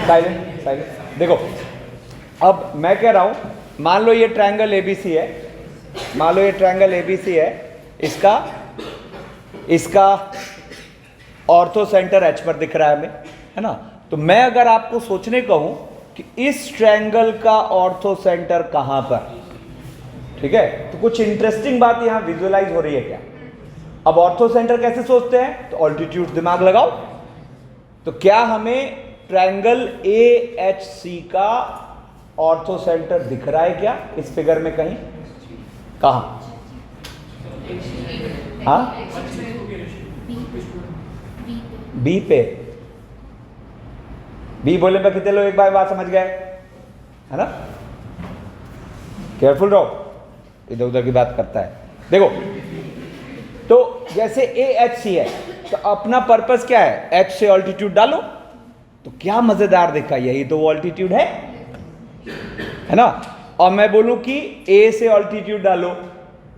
Silent silent. देखो अब मैं कह रहा हूं, मान लो ये ट्रायंगल एबीसी है, मान लो ये ट्रायंगल एबीसी है, इसका ऑर्थो सेंटर एच पर दिख रहा है हमें, है ना। तो मैं अगर आपको सोचने कहूं कि इस ट्रायंगल का ऑर्थो सेंटर कहां पर, ठीक है, तो कुछ इंटरेस्टिंग बात यहां विजुअलाइज हो रही है क्या। अब ऑर्थो सेंटर कैसे सोचते हैं, तो ऑल्टीट्यूड दिमाग लगाओ। तो क्या हमें ट्रायंगल ए एच सी का ऑर्थो सेंटर दिख रहा है क्या इस फिगर में कहीं, कहां, हाँ बी पे, बी बोले पर कितने लोग एक बार बात समझ गए, है ना। केयरफुल रहो, इधर उधर की बात करता है। देखो तो जैसे ए एच सी है, तो अपना पर्पस क्या है, एच से ऑल्टीट्यूड डालो, तो क्या मजेदार दिखा, यही तो वो ऑल्टीट्यूड है ना। और मैं बोलूं कि ए से ऑल्टीट्यूड डालो,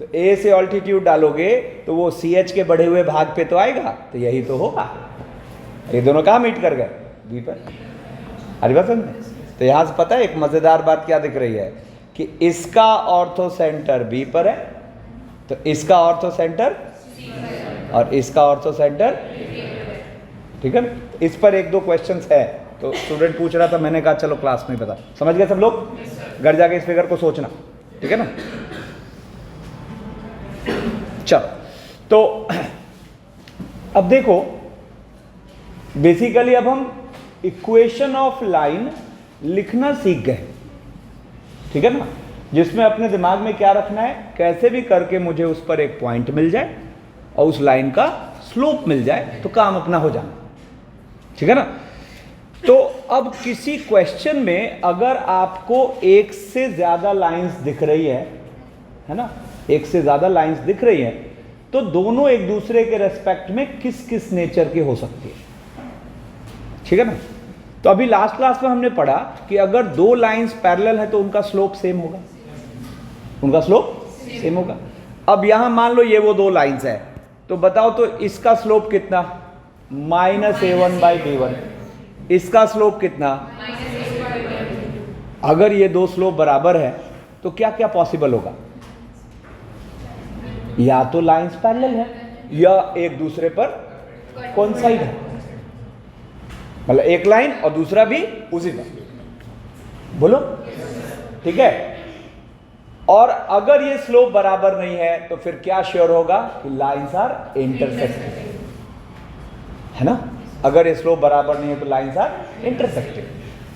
तो ए से ऑल्टीट्यूड डालोगे तो वो सी एच के बढ़े हुए भाग पे तो आएगा, तो यही तो होगा। ये दोनों कहाँ मीट कर गए, बी पर। अरे बात समझ। तो यहां से पता है एक मजेदार बात क्या दिख रही है कि इसका ऑर्थो सेंटर बी पर है, तो इसका ऑर्थो सेंटर और इसका ऑर्थो सेंटर, ठीक है ना। इस पर एक दो क्वेश्चंस है, तो स्टूडेंट पूछ रहा था, मैंने कहा चलो क्लास में बता, समझ गए सब लोग, घर जाके इस फिगर को सोचना, ठीक है ना। चलो तो अब देखो, बेसिकली अब हम इक्वेशन ऑफ लाइन लिखना सीख गए, ठीक है ना, जिसमें अपने दिमाग में क्या रखना है, कैसे भी करके मुझे उस पर एक पॉइंट मिल जाए और उस लाइन का स्लोप मिल जाए तो काम अपना हो जाना, ठीक है ना। तो अब किसी क्वेश्चन में अगर आपको एक से ज्यादा लाइंस दिख रही है ना, एक से ज्यादा लाइंस दिख रही है, तो दोनों एक दूसरे के रेस्पेक्ट में किस किस नेचर की हो सकती है, ठीक है ना। तो अभी लास्ट क्लास में हमने पढ़ा कि अगर दो लाइंस पैरेलल है तो उनका स्लोप सेम होगा, उनका स्लोप सेम होगा। अब यहां मान लो ये वो दो लाइंस है, तो बताओ तो इसका स्लोप कितना, -a1/b1, इसका स्लोप कितना। अगर ये दो स्लोप बराबर है तो क्या क्या पॉसिबल होगा, या तो लाइंस पैरेलल है या एक दूसरे पर कोइंसाइड है, मतलब एक लाइन और दूसरा भी उसी पर, बोलो, ठीक है। और अगर ये स्लोप बराबर नहीं है तो फिर क्या श्योर होगा कि लाइंस आर इंटरसेक्टिंग, है ना। अगर ये स्लोप बराबर नहीं है तो लाइंस आर इंटरसेक्टिंग।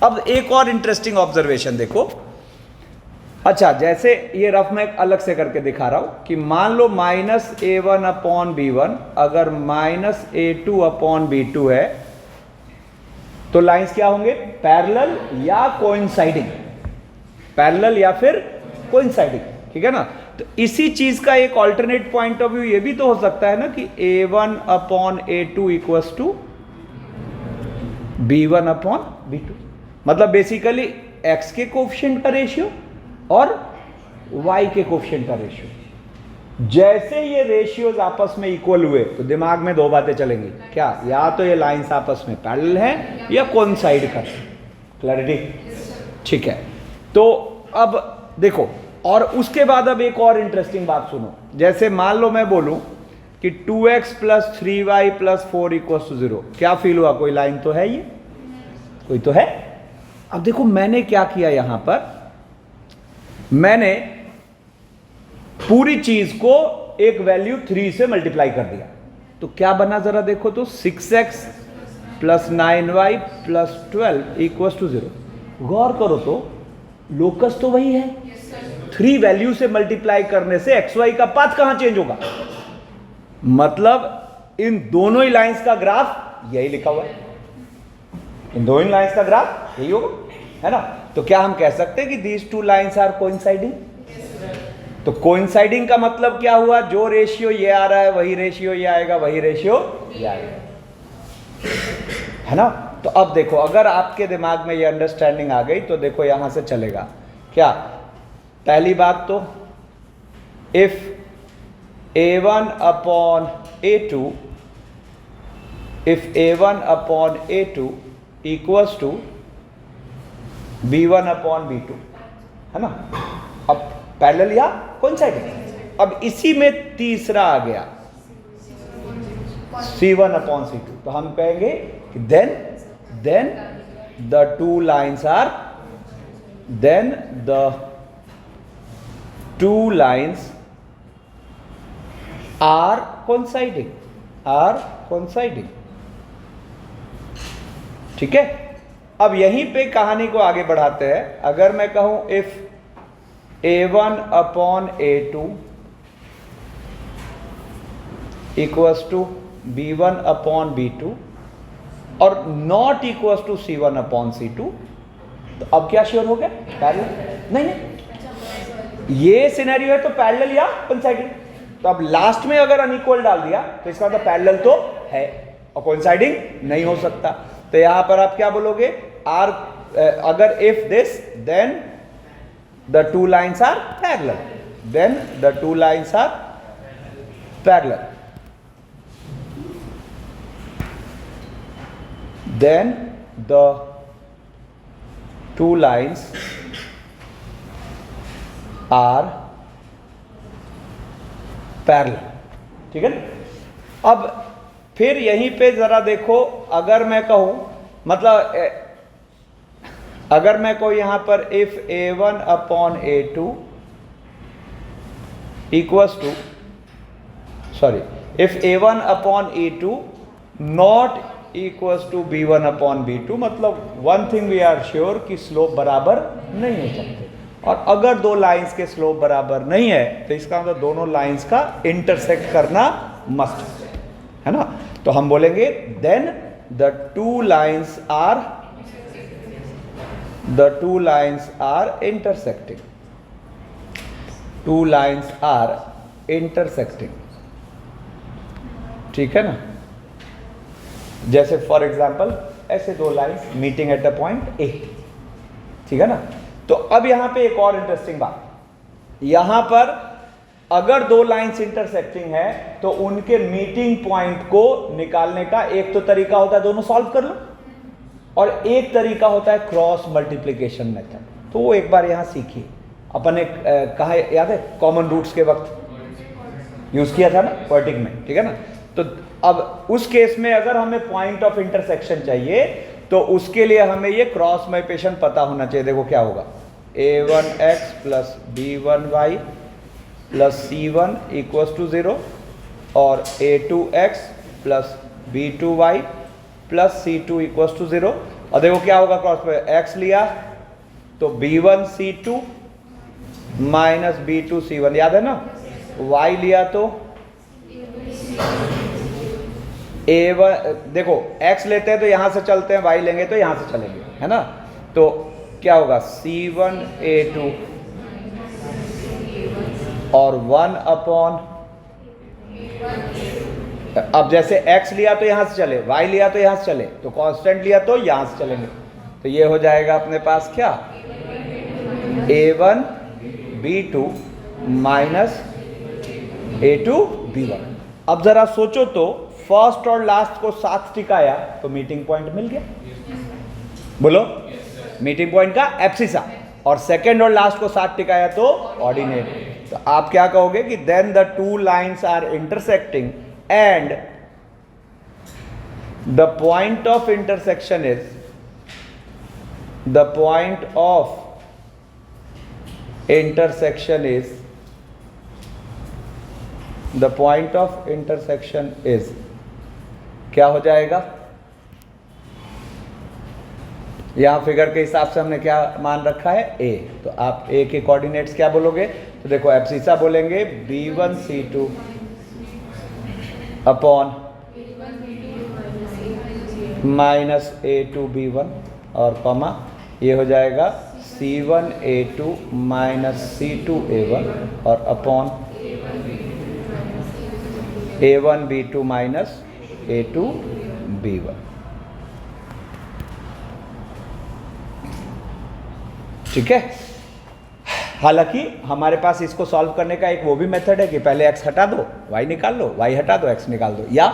अब एक और इंटरेस्टिंग ऑब्जर्वेशन देखो, अच्छा जैसे ये रफ में अलग से करके दिखा रहा हूं कि मान लो -a1/b1 अगर -a2/b2 है, तो लाइंस क्या होंगे, पैरेलल या कोइंसाइडिंग, पैरेलल या फिर कोइंसाइडिंग, ठीक है ना। तो इसी चीज का एक ऑल्टरनेट पॉइंट ऑफ व्यू ये भी तो हो सकता है ना कि a1/a2 इक्वल्स टू b1/b2, मतलब बेसिकली x के कोफिशिएंट का रेशियो और y के कोफिशिएंट का रेशियो। जैसे ये रेशियोज आपस में इक्वल हुए तो दिमाग में दो बातें चलेंगी, क्या, या तो ये लाइंस आपस में पैरेलल है या कोइंसाइड कर, क्लैरिटी, ठीक है। तो अब देखो, और उसके बाद अब एक और इंटरेस्टिंग बात सुनो, जैसे मान लो मैं बोलूं कि 2x + 3y + 4 = 0, क्या फील हुआ, कोई लाइन तो है, ये कोई तो है। अब देखो मैंने क्या किया, यहां पर मैंने पूरी चीज को एक वैल्यू 3 से मल्टीप्लाई कर दिया, तो क्या बना जरा देखो तो, 6x + 9y + 12 = 0। गौर करो तो लोकस तो वही है, 3 वैल्यू से मल्टीप्लाई करने से xy का पाथ कहां चेंज होगा, मतलब इन दोनों ही लाइंस का ग्राफ यही लिखा हुआ है, इन दोनों ही लाइंस का ग्राफ यही होगा, है ना। तो क्या हम कह सकते हैं कि these two lines are coinciding. तो कोइंसाइडिंग का मतलब क्या हुआ, जो रेशियो ये आ रहा है वही रेशियो ये आएगा, वही रेशियो ये आएगा, है ना। तो अब देखो, अगर आपके दिमाग में ये अंडरस्टैंडिंग आ गई तो देखो यहां से चलेगा क्या। पहली बात तो if a1/a2 if a1/a2 equals to B1 upon B2, है ना। अब पैरेलल या कोइंसाइडिंग। अब इसी में तीसरा आ गया C1 अपॉन C2, तो हम कहेंगे कि then the two lines are coinciding. ठीक है। अब यहीं पे कहानी को आगे बढ़ाते हैं। अगर मैं कहूं if A1 upon A2 equals to B1 upon B2 और not equals to C1 upon C2, तो अब क्या श्योर हो गया? पैरेलल। नहीं, ये सिनेरियो है तो पैरेलल या कोइंसाइडिंग। तो अब लास्ट में अगर अनइक्वल डाल दिया तो इसका मतलब पैरेलल तो है और कोइंसाइडिंग नहीं हो सकता। तो यहां पर आप क्या बोलोगे? आर अगर if this then the two lines are parallel, then the two lines are parallel, then the two lines are parallel। ठीक है ना। अब फिर यहीं पे जरा देखो, अगर मैं कहूं मतलब अगर मैं कोई यहां पर if A1 upon A2 equals to if A1 upon A2 not equals to B1 upon B2, मतलब one thing we are sure कि स्लोप बराबर नहीं हो सकते। और अगर दो लाइंस के स्लोप बराबर नहीं है तो इसका मतलब दोनों लाइंस का इंटरसेक्ट करना मस्ट है ना। तो हम बोलेंगे then the two lines are intersecting, two lines are intersecting. ठीक है ना। जैसे फॉर एग्जाम्पल ऐसे दो lines meeting at a point A, ठीक है ना। तो अब यहां पे एक और इंटरेस्टिंग बात, यहां पर अगर दो लाइंस इंटरसेक्टिंग है तो उनके मीटिंग पॉइंट को निकालने का एक तो तरीका होता है दोनों सॉल्व कर लो, और एक तरीका होता है क्रॉस मल्टीप्लिकेशन मेथड। तो वो एक बार यहां सीखिए। अपन एक कहा याद है, कॉमन रूट्स के वक्त यूज किया था ना क्वाड्रेटिक में, ठीक है ना। तो अब उस केस में अगर हमें पॉइंट ऑफ इंटरसेक्शन चाहिए तो उसके लिए हमें ये क्रॉस मल्टीप्लिकेशन पता होना चाहिए। देखो क्या होगा, a1x plus b1y plus c1 equals to 0 और a2x plus b2y plus c2 equals to 0। और देखो क्या होगा, क्रॉस में x लिया तो b1 c2 minus b2 c1, याद है ना। y लिया तो A1, देखो x लेते हैं तो यहां से चलते हैं, y लेंगे तो यहां से चलेंगे, है ना। तो क्या होगा, C1 A2 और 1 अपॉन, अब जैसे x लिया तो यहां से चले, y लिया तो यहां से चले, तो कांस्टेंट लिया तो यहां से चलेंगे। तो ये हो जाएगा अपने पास क्या, A1 B2 minus A2 B1। अब जरा सोचो तो फर्स्ट और लास्ट को साथ टिकाया तो मीटिंग पॉइंट मिल गया, बोलो मीटिंग पॉइंट का एब्सिसा, और सेकंड और लास्ट को साथ टिकाया तो ऑर्डिनेट। तो आप क्या कहोगे कि then the two lines are intersecting and the point of intersection is, the point of intersection is, the point of intersection is, क्या हो जाएगा, यहां फिगर के हिसाब से हमने क्या मान रखा है, a। तो आप a के कोऑर्डिनेट्स क्या बोलोगे, तो देखो एब्सिसा बोलेंगे b1 c2 upon minus a2 b1 और कॉमा ये हो जाएगा c1 a2 minus c2 a1 और upon a1 b2 minus a2 b1। ठीक है। हालांकि हमारे पास इसको सॉल्व करने का एक वो भी मेथड है कि पहले x हटा दो y निकाल लो, y हटा दो x निकाल दो, या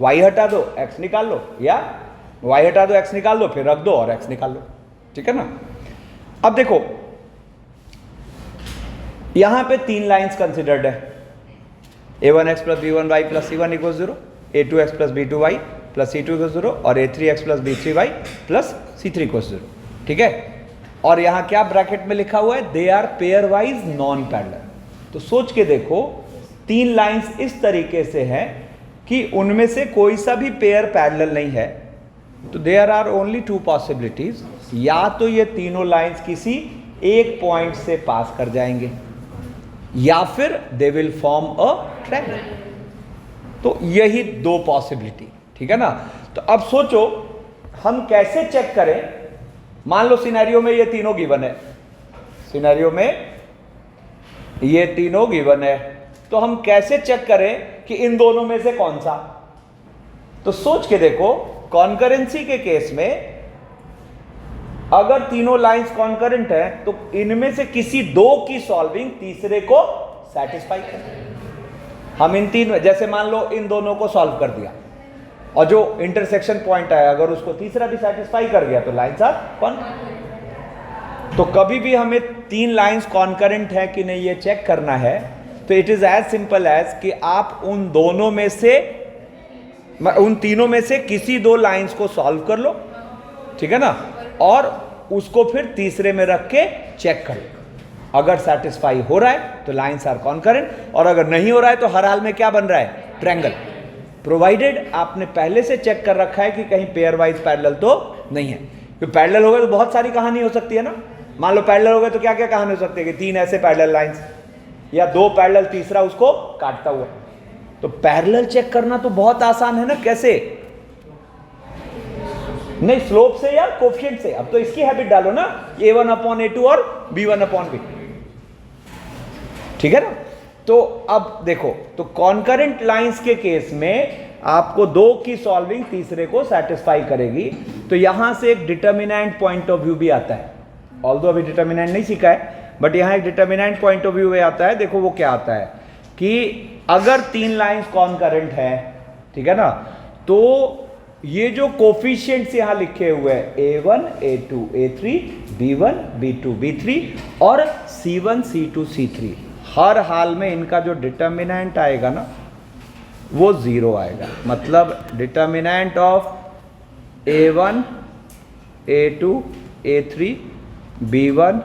y हटा दो x निकाल लो, या y हटा दो x निकाल दो फिर रख दो और x निकाल लो। ठीक है ना। अब देखो यहां पे 3 लाइंस कंसिडर्ड है, a1x plus b1y plus c1 equal 0, a2x plus b2y plus c2 equal 0 और a3x plus b3y plus c3 equal 0। ठीक है, और यहां क्या ब्रैकेट में लिखा हुआ है, they are pairwise non parallel. तो सोच के देखो 3 लाइंस इस तरीके से हैं कि उनमें से कोई सा भी पेयर पैरेलल नहीं है, तो देयर आर ओनली 2 पॉसिबिलिटीज, या तो ये तीनों लाइंस किसी एक पॉइंट से पास कर जाएंगे या फिर they will form a triangle. तो यही 2 पॉसिबिलिटी, ठीक है ना। तो अब सोचो हम कैसे चेक करें, मान लो सिनेरियो में ये तीनों गिवन है, सिनेरियो में ये तीनों गिवन है, तो हम कैसे चेक करें कि इन दोनों में से कौन सा। तो सोच के देखो, कॉन्करेंसी के केस में अगर तीनों लाइंस कॉन्करेंट है तो इनमें से किसी 2 की सॉल्विंग तीसरे को सेटिस्फाई करे। हम इन 3, जैसे मान लो इन दोनों को सॉल्व कर दिया और जो इंटरसेक्शन पॉइंट आया अगर उसको तीसरा भी सेटिस्फाई कर गया तो लाइंस आर कॉन्करेंट। तो कभी भी हमें 3 लाइंस कॉन्करेंट है कि नहीं ये चेक करना है, तो it is as simple as कि आप उन दोनों में से, उन तीनों में से किसी 2 लाइंस को सॉल्व कर लो, ठीक है ना, और उसको फिर तीसरे में रख के चेक कर लो। अगर सेटिस्फाई हो रहा है तो लाइंस आर कॉन्करेंट, और अगर नहीं हो रहा है तो हर हाल में क्या बन रहा है, ट्रायंगल, प्रोवाइडेड आपने पहले से चेक कर रखा है कि कहीं पेयर वाइज पैरेलल तो नहीं है। क्योंकि पैरेलल हो गए तो बहुत सारी कहानी हो सकती है ना। मान लो पैरेलल हो गए तो क्या क्या कहानी हो सकती है कि 3 ऐसे पैरेलल लाइंस या 2 पैरेलल, तीसरा उसको काटता हुआ। तो पैरेलल चेक करना तो बहुत आसान है ना। कैसे? नहीं, स्लोप से या कोफिशिएंट से। अब तो इसकी हैबिट डालो ना, a1/a2 और b1/b, ठीक है ना। तो अब देखो, तो कॉन्करेंट लाइंस के केस में आपको 2 की सॉल्विंग तीसरे को सेटिस्फाई करेगी। तो यहां से एक डिटर्मिनेंट पॉइंट ऑफ व्यू भी आता है, ऑल्दो अभी डिटर्मिनेंट नहीं सीखा है, बट यहां एक डिटर्मिनेंट पॉइंट ऑफ व्यू में आता है। देखो वो क्या आता है कि अगर 3 लाइंस कॉन्करेंट है, ठीक है ना, तो ये जो कोफिशिएंट्स यहां लिखे हुए हैं a1 a2 a3 b1 b2 b3 और c1 c2 c3, हर हाल में इनका जो डिटर्मिनेंट आएगा ना वो 0 आएगा। मतलब determinant of a1 a2 a3 b1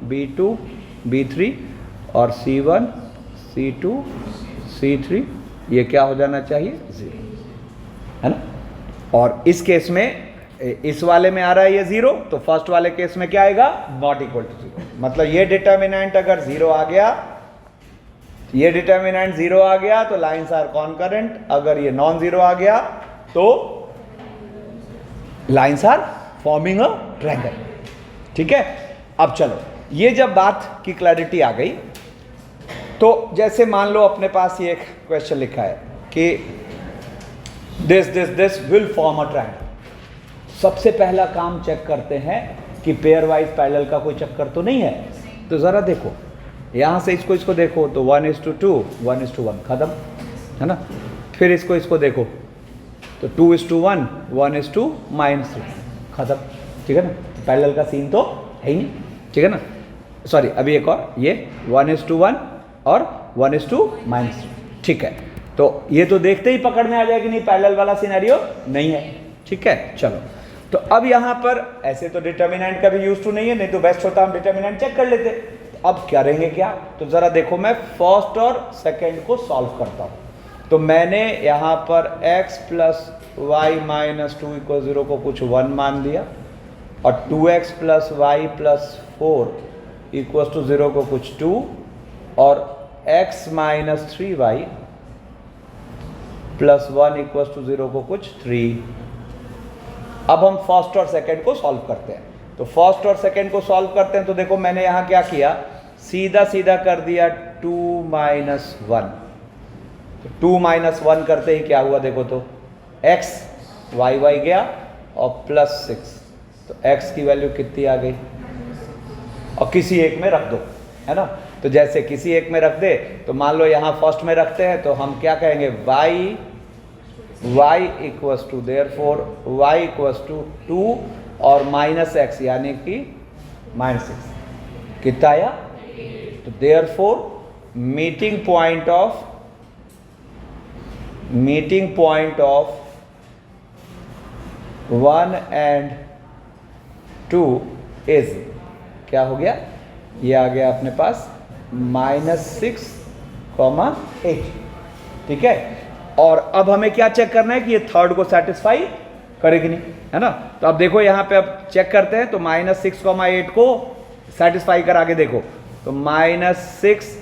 b2 b3 और c1 c2 c3 ये क्या हो जाना चाहिए, 0, है ना। और इस केस में, इस वाले में आ रहा है ये 0, तो फर्स्ट वाले केस में क्या आएगा, नॉट इक्वल टू 0। मतलब ये डिटर्मिनेंट अगर 0 आ गया, ये डिटर्मिनेंट 0 आ गया तो लाइंस आर कॉन्करेंट। अगर ये नॉन 0 आ गया तो lines are forming a triangle, ठीक है। अब चलो, ये जब बात की क्लैरिटी आ गई, तो जैसे मान लो अपने पास ये एक क्वेश्चन लिखा है कि this will form a triangle. सबसे पहला काम चेक करते हैं कि पेयर वाइज पैरेलल का कोई चक्कर तो नहीं है। तो जरा देखो, यहां से इसको देखो तो 1:2 1:1 खत्म, है ना। फिर इसको देखो तो 2:1 1:-3 खत्म, ठीक है ना। पैरेलल का सीन तो है ही नहीं, ठीक है ना। सॉरी, अभी एक और, ये 1:1 और 1:-3, ठीक है। तो ये तो देखते ही पकड़ में आ जाएगा कि नहीं, पैरेलल वाला सिनेरियो नहीं है, ठीक है। चलो, तो अब यहां पर ऐसे तो डिटर्मिनेंट का भी यूज टू नहीं है, नहीं तो बेस्ट होता हम डिटर्मिनेंट चेक कर लेते। तो अब करेंगे क्या, तो जरा देखो, मैं फर्स्ट और सेकंड को सॉल्व करता हूं। तो मैंने यहां पर x प्लस वाई माइनस 2 = 0 को कुछ 1 मान लिया, और 2x प्लस वाई प्लस 4 = 0 को कुछ 2, और x माइनस 3y प्लस 1 = 0 को कुछ 3। अब हम फर्स्ट और सेकंड को सॉल्व करते हैं। तो फर्स्ट और सेकंड को सॉल्व करते हैं, तो देखो मैंने यहां क्या किया, सीधा सीधा कर दिया 2 - 1। तो 2 - 1 करते ही क्या हुआ, देखो तो x y गया और +6, तो x की वैल्यू कितनी आ गई, और किसी एक में रख दो, है ना। तो जैसे किसी एक में रख दे, तो मान लो यहाँ फर्स्ट में रखते हैं, तो हम क्या कहेंगे, y = देयरफॉर y = 2 और -x, यानी कि -6 कितना आया? तो therefore meeting point of 1 and 2 is क्या हो गया? ये आ गया अपने पास -6,8। ठीक है, और अब हमें क्या चेक करना है कि ये थर्ड को सेटिस्फाई करेगी नहीं, है ना? तो अब देखो यहाँ पे अब चेक करते हैं, तो -6,8 को सेटिस्फाई करा के देखो, तो -6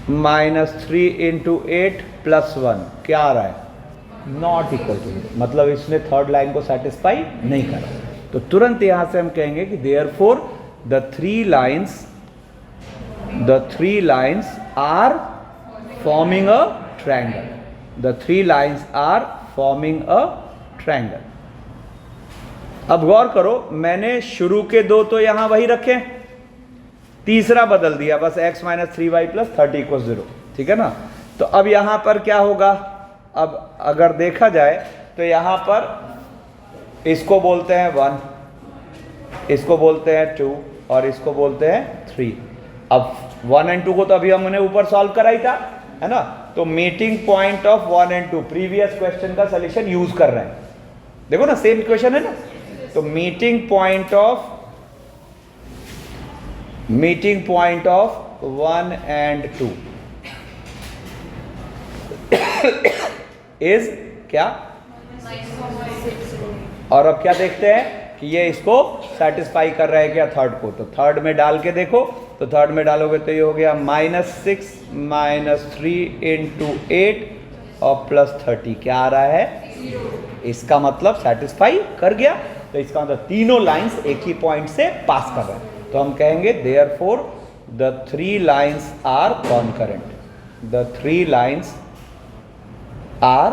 -3 × 8 + 1 क्या आ रहा है? नॉट इक्वल टू, मतलब इसने थर्ड लाइन को सेटिस्फाई नहीं करा। तो तुरंत यहां से हम कहेंगे कि therefore the three lines are forming a triangle. The three lines are forming a triangle. अब गौर करो, मैंने शुरू के दो तो यहां वही रखे, तीसरा बदल दिया बस, x - 3y + 30 = 0। ठीक है ना? तो अब यहां पर क्या होगा? अब अगर देखा जाए तो यहां पर इसको बोलते हैं 1, इसको बोलते हैं 2 और इसको बोलते हैं 3। अब 1 और 2 को तो अभी हमने ऊपर सॉल्व करा ही था, है ना? तो मीटिंग पॉइंट ऑफ 1 और 2 प्रीवियस क्वेश्चन का सॉल्यूशन यूज कर रहे हैं। देखो ना, सेम इक्वेशन है ना? तो meeting point of 1 and 2 is क्या? और अब क्या देखते हैं कि ये इसको सेटिस्फाई कर रहा है क्या थर्ड को? तो थर्ड में डाल के देखो, तो थर्ड में डालोगे तो ये हो गया -6 -3 × 8 और +30 क्या आ रहा है? इसका मतलब सेटिस्फाई कर गया। तो इसका मतलब तीनों लाइंस एक ही पॉइंट से पास कर रहे हैं। तो हम कहेंगे therefore the three lines are concurrent. The three lines are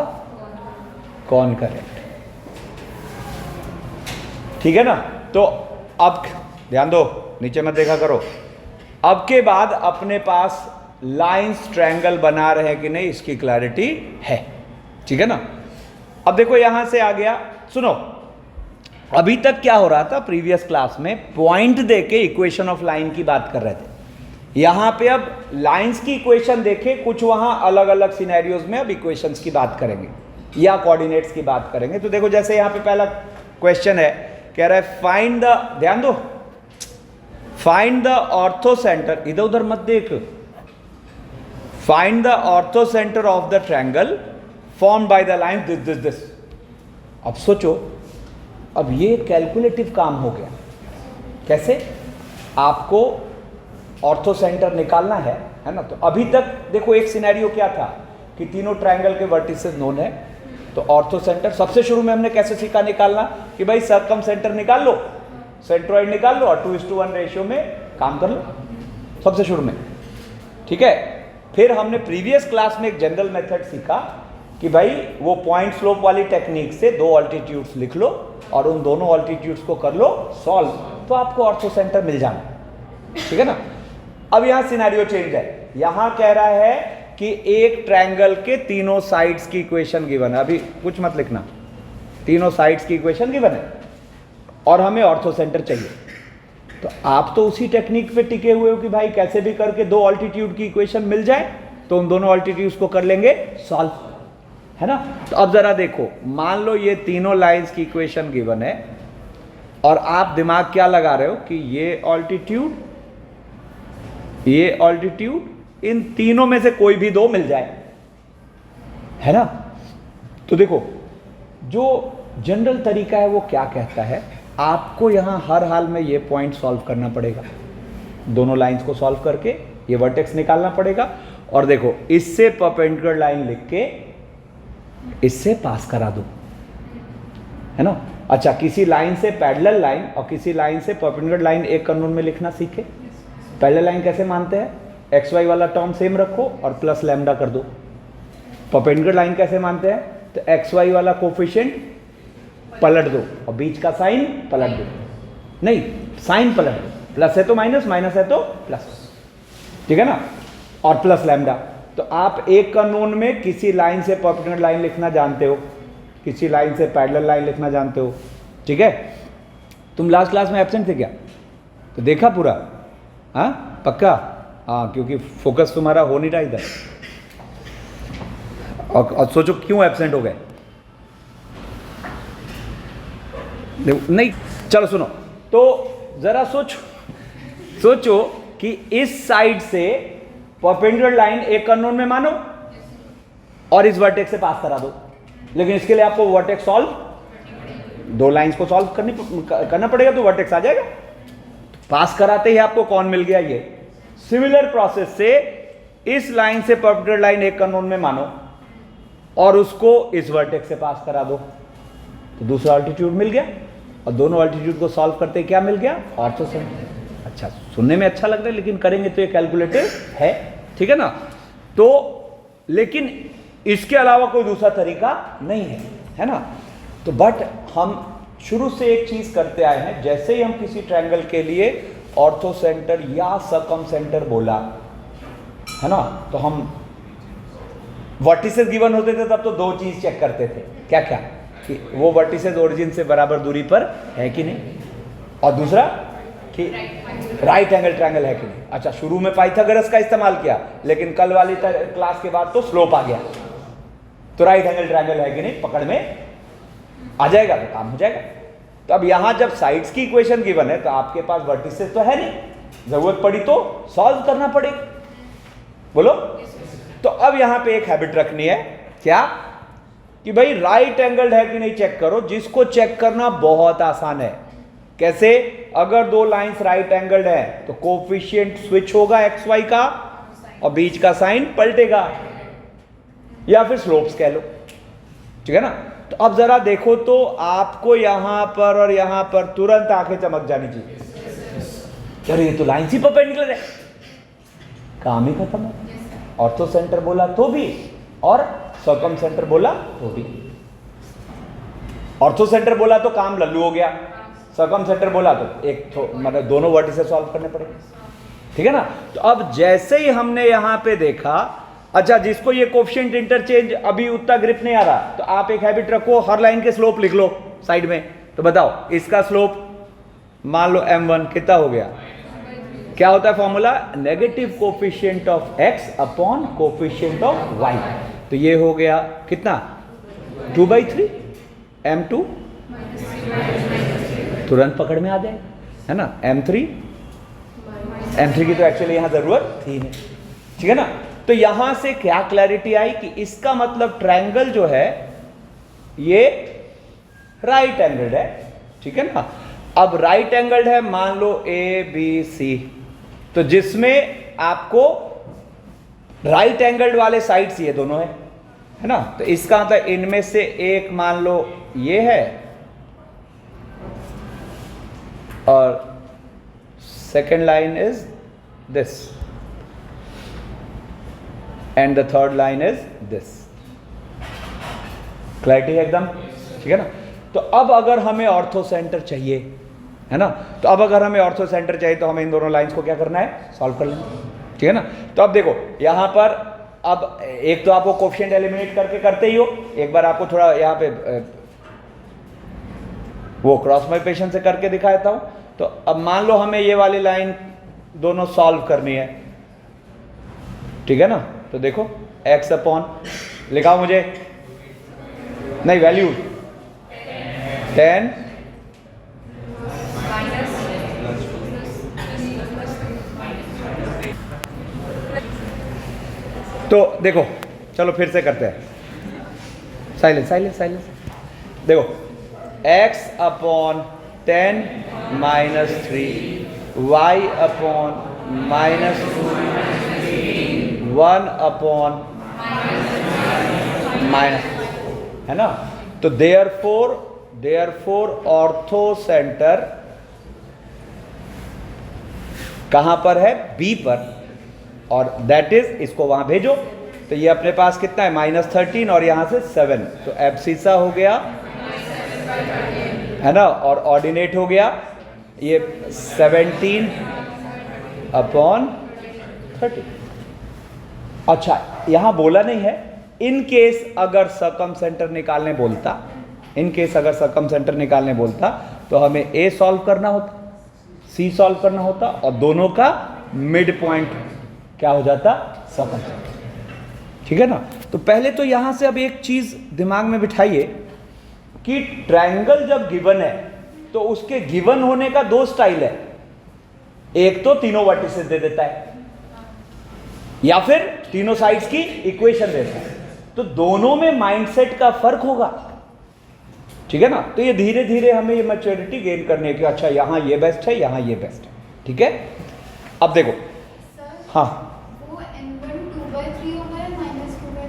concurrent. ठीक है ना? तो अब ध्यान दो, नीचे मत देखा करो। अब के बाद अपने पास लाइंस ट्रायंगल बना रहे कि नहीं, इसकी क्लैरिटी है। ठीक है ना? अब देखो यहां से आ गया, सुनो, अभी तक क्या हो रहा था? प्रीवियस क्लास में पॉइंट देके इक्वेशन ऑफ लाइन की बात कर रहे थे। यहां पे अब लाइंस की इक्वेशन देखे, कुछ वहां अलग अलग सिनेरियोज में अब इक्वेशंस की बात करेंगे या कोऑर्डिनेट्स की बात करेंगे। तो देखो जैसे यहां पे पहला क्वेश्चन है, कह रहा है फाइंड द, ध्यान दो, फाइंड द ऑर्थो सेंटर, इधर उधर मत देख, find the ortho centre of the triangle formed by the line this. अब सोचो, अब ये कैलकुलेटिव काम हो गया। कैसे? आपको ऑर्थो सेंटर निकालना है ना? तो अभी तक देखो एक सिनेरियो क्या था कि तीनों ट्रायंगल के वर्टिसेस नोन है, तो ऑर्थो सेंटर सबसे शुरू में हमने कैसे सीखा निकालना कि भाई सर्कम सेंटर निकाल लो, सेंट्रोइड निकाल लो और 2:1 रेशियो में काम कर लो सबसे शुरू में। ठीक है? फिर हमने प्रीवियस क्लास में एक जनरल मेथड सीखा कि भाई वो पॉइंट स्लोप वाली टेक्निक से दो ऑल्टीट्यूड्स लिख लो और उन दोनों ऑल्टीट्यूड्स को कर लो सॉल्व, तो आपको ऑर्थो सेंटर मिल जाना। ठीक है ना? अब यहां सिनेरियो चेंज है, यहां कह रहा है कि एक ट्रायंगल के तीनों साइड्स की इक्वेशन गिवन है। अभी कुछ मत लिखना, तीनों साइड्स की इक्वेशन गिवन है और हमें ऑर्थो सेंटर चाहिए। तो आप तो उसी टेक्निक पे टिके हुए हो कि भाई कैसे भी करके दो ऑल्टीट्यूड की इक्वेशन मिल जाए तो उन दोनों ऑल्टीट्यूड्स को कर लेंगे सॉल्व, है ना? तो अब जरा देखो, मान लो ये तीनों लाइंस की इक्वेशन गिवन है और आप दिमाग क्या लगा रहे हो कि ये ऑल्टीट्यूड, ये ऑल्टीट्यूड, इन तीनों में से कोई भी दो मिल जाए, है ना? तो देखो जो जनरल तरीका है वो क्या कहता है, आपको यहां हर हाल में ये पॉइंट सॉल्व करना पड़ेगा, दोनों लाइंस को सॉल्व करके ये वर्टेक्स निकालना पड़ेगा और देखो इससे परपेंडिकुलर लाइन लिख के इससे पास करा दो, है ना? अच्छा, किसी लाइन से पैरेलल लाइन और किसी लाइन से परपेंडिकुलर लाइन एक कानून में लिखना सीखे। पैरेलल लाइन कैसे मानते हैं? एक्स वाई वाला टर्म सेम रखो और प्लस लैम्डा कर दो। परपेंडिकुलर लाइन कैसे मानते हैं? तो एक्स वाई वाला कोफिशिएंट पलट दो और बीच का साइन पलट दो, नहीं साइन पलट दो, प्लस है तो माइनस, माइनस है तो प्लस, ठीक है ना? और प्लस लैम्डा। तो आप एक कानून में किसी लाइन से परपेंडिकुलर लाइन लिखना जानते हो, किसी लाइन से पैरेलल लाइन लिखना जानते हो, ठीक है? तुम लास्ट क्लास में एब्सेंट थे क्या? तो देखा पूरा? हाँ पक्का? हाँ, क्योंकि फोकस तुम्हारा हो नहीं रहा इधर। और सोचो क्यों एब्सेंट हो गए? नहीं, चलो सुनो, तो जरा सोचो कि इस साइड से परपेंडिकुलर लाइन एक अननोन में मानो और इस वर्टेक्स से पास करा दो, लेकिन इसके लिए आपको वर्टेक्स सॉल्व, दो लाइंस को सॉल्व करना पड़ेगा, तो वर्टेक्स आ जाएगा। पास कराते ही आपको कौन मिल गया? ये सिमिलर प्रोसेस से इस लाइन से परपेंडिकुलर लाइन एक अननोन में मानो और उसको इस वर्टेक्स से पास करा दो, तो दूसरा अल्टीट्यूड मिल गया। और दोनों अल्टीट्यूड को सॉल्व करते क्या मिल गया? Ortho centre. अच्छा, सुनने में अच्छा लग रहा है, लेकिन करेंगे तो ये कैलकुलेटेड है, ठीक है ना? तो लेकिन इसके अलावा कोई दूसरा तरीका नहीं है ना? तो बट हम शुरू से एक चीज करते आए हैं, जैसे ही हम किसी ट्रायंगल के लिए ऑर्थो सेंटर या सर्कम सेंटर बोला है ना, तो हम वर्टिसेस गिवन होते थे तब तो दो चीज चेक करते थे, क्या क्या? कि वो वर्टिसेस ओरिजिन से बराबर दूरी पर है कि नहीं, और दूसरा कि राइट एंगल ट्रायंगल है कि नहीं। अच्छा, शुरू में पाइथागोरस का इस्तेमाल किया, लेकिन कल वाली क्लास के बाद तो स्लोप आ गया, तो राइट एंगल ट्रायंगल है कि नहीं पकड़ में आ जाएगा, तो काम हो जाएगा। तो अब यहां जब साइड्स की इक्वेशन गिवन है, तो आपके पास वर्टिसेस तो है नहीं, जरूरत पड़ी तो सॉल्व करना पड़ेगा, बोलो। तो अब यहां पे एक हैबिट रखनी है, क्या? कि भाई राइट एंगल है कि नहीं चेक करो, जिसको चेक करना बहुत आसान है। कैसे? अगर दो लाइंस राइट एंगल्ड है तो कोफिशिएंट स्विच होगा एक्स वाई का और बीच का साइन पलटेगा, या फिर स्लोप्स कह लो, ठीक है ना? तो अब जरा देखो, तो आपको यहां पर और यहां पर तुरंत आंखें चमक जानी चाहिए, अरे ये तो लाइन ही परपेंडिकुलर है, काम ही खत्म है। ऑर्थो सेंटर बोला तो भी और सर्कम सेंटर बोला तो भी। ऑर्थो सेंटर बोला तो काम लल्लू हो गया, सर्कम सेंटर बोला तो एक तो मतलब दोनों वर्टिसेस सॉल्व करने पड़ेंगे, ठीक है ना? तो अब जैसे ही हमने यहां पे देखा, अच्छा जिसको ये कोफिशिएंट इंटरचेंज अभी उतना ग्रिप नहीं आ रहा, तो आप एक हैबिट रखो, हर लाइन के स्लोप लिख लो साइड में। तो बताओ, इसका स्लोप मान लो m1 कितना हो गया? क्या होता है formula? Negative coefficient of x upon coefficient of y। तो ये हो गया कितना? 2/3 m2, तुरंत पकड़ में आ जाए, है ना? m3 की तो एक्चुअली यहां जरूरत थी नहीं, ठीक है ना? तो यहां से क्या क्लैरिटी आई कि इसका मतलब ट्रायंगल जो है ये राइट एंगल्ड है, ठीक है ना? अब राइट एंगल्ड है, मान लो ABC, तो जिसमें आपको राइट एंगल्ड वाले साइड्स ये दोनों है ना? तो इसका मतलब इनमें से एक मान लो ये है और second line is this and the third line is this. Clarity है एकदम, ठीक है ना? तो अब अगर हमें ऑर्थो सेंटर चाहिए, है ना, तो अब अगर हमें ऑर्थो सेंटर चाहिए तो हमें इन दोनों लाइंस को क्या करना है? सॉल्व कर लेंगे, ठीक है ना? तो अब देखो यहां पर, अब एक तो आपको कोफिशिएंट एलिमिनेट करके करते ही हो, एक बार आपको थोड़ा यहां पे वो क्रॉस मल्टीप्लिकेशन से करके दिखा देता हूं। तो अब मान लो हमें ये वाली लाइन दोनों सॉल्व करनी है, ठीक है ना? तो देखो x अपॉन, लिखाओ मुझे, नहीं वैल्यू 10 तो देखो, चलो फिर से करते हैं, साइलेंस साइलेंस साइलेंस। देखो x upon 10 minus 3, y upon minus 1 upon minus, है ना? तो देयरफॉर ऑर्थो सेंटर कहां पर है? B पर, और दैट इज, इसको वहां भेजो, तो ये अपने पास कितना है? -13 और यहां से 7, तो एब्सिसा हो गया, है ना? और ऑर्डिनेट हो गया ये 17 अपॉन 30। अच्छा, यहां बोला नहीं है, इन केस अगर सर्कम सेंटर निकालने बोलता, तो हमें A सॉल्व करना होता, सी सॉल्व करना होता और दोनों का मिड पॉइंट क्या हो जाता, सम। ठीक है ना। तो पहले तो यहां से अब एक चीज दिमाग में बिठाइए कि ट्रायंगल जब गिवन है तो उसके गिवन होने का दो स्टाइल है, एक तो तीनों वर्टिसेस दे देता है या फिर तीनों साइड्स की इक्वेशन देता है। तो दोनों में माइंडसेट का फर्क होगा। ठीक है ना। तो ये धीरे धीरे हमें ये मैच्योरिटी गेन करने की, अच्छा यहां ये बेस्ट है, यहां ये बेस्ट है। ठीक है। अब देखो हाँ, वो n1 2/3 होगा या -2/3?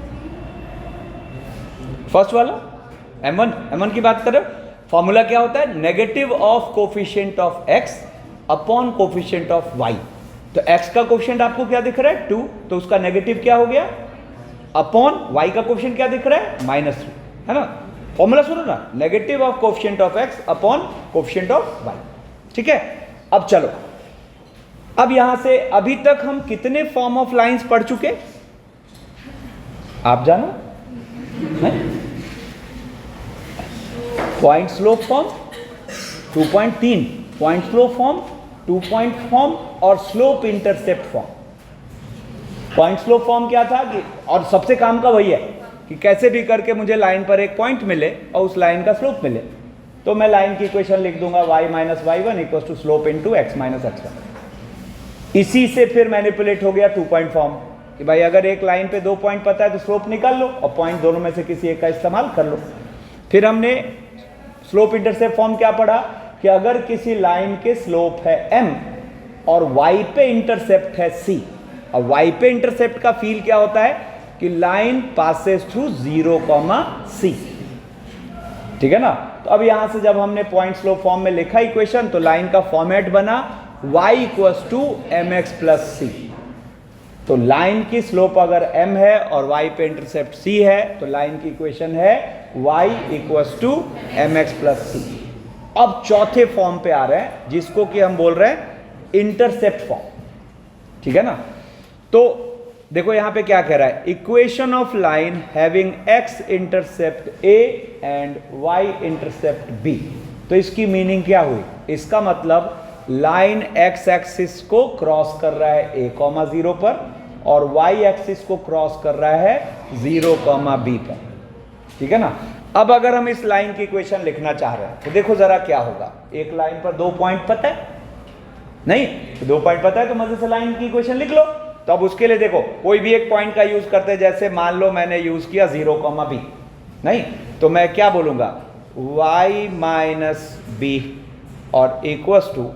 फर्स्ट वाला m1 की बात करें, फॉर्मूला क्या होता है, negative of coefficient of x upon coefficient of y। तो x का कोफिशिएंट आपको क्या दिख रहा है 2, तो उसका नेगेटिव क्या हो गया अपॉन y का कोफिशिएंट क्या दिख रहा है -3, है ना। फॉर्मूला सुनो ना, negative of coefficient of x upon coefficient of y। ठीक है। अब चलो, अब यहां से अभी तक हम कितने फॉर्म ऑफ लाइंस पढ़ चुके, आप जानो है? Point slope form 2.3, point slope form 2 point form और slope intercept form. Point slope form क्या था कि, और सबसे काम का वही है कि कैसे भी करके मुझे लाइन पर एक पॉइंट मिले और उस लाइन का स्लोप मिले, तो मैं लाइन की इक्वेशन लिख दूंगा y minus y1 equal to slope into x minus x1। इसी से फिर मैनिपुलेट हो गया 2 पॉइंट फॉर्म कि भाई अगर एक लाइन पे 2 पॉइंट पता है तो स्लोप निकाल लो और पॉइंट दोनों में से किसी एक का इस्तेमाल कर लो। फिर हमने स्लोप इंटरसेप्ट फॉर्म क्या पढ़ा कि अगर किसी लाइन के स्लोप है m और y पे इंटरसेप्ट है c, और y पे इंटरसेप्ट का फील क्या होता है कि लाइन पासेस थ्रू 0, c। ठीक है ना। तो अब यहां से जब हमने पॉइंट स्लोप फॉर्म में लिखा इक्वेशन, तो लाइन का फॉर्मेट बना y equals to mx plus c। तो लाइन की स्लोप अगर m है और y पे इंटरसेप्ट c है, तो लाइन की इक्वेशन है y equals to mx plus c। अब चौथे फॉर्म पे आ रहे हैं जिसको कि हम बोल रहे हैं इंटरसेप्ट फॉर्म। ठीक है ना। तो देखो यहां पे क्या कह रहा है, equation of line having x intercept a and y intercept b। तो इसकी मीनिंग क्या हुई, इसका मतलब लाइन x एक्सिस को क्रॉस कर रहा है a, 0 पर और y एक्सिस को क्रॉस कर रहा है 0, b पर। ठीक है ना। अब अगर हम इस लाइन की इक्वेशन लिखना चाह रहे हैं तो देखो जरा क्या होगा, एक लाइन पर 2 पॉइंट पता है नहीं, तो 2 पॉइंट पता है तो मजे से लाइन की इक्वेशन लिख लो। तो अब उसके लिए देखो कोई भी एक पॉइंट का यूज करते हैं, जैसे मान लो मैंने यूज किया 0, b नहीं, तो मैं क्या बोलूंगा y माइनस b और इक्वल्स टू,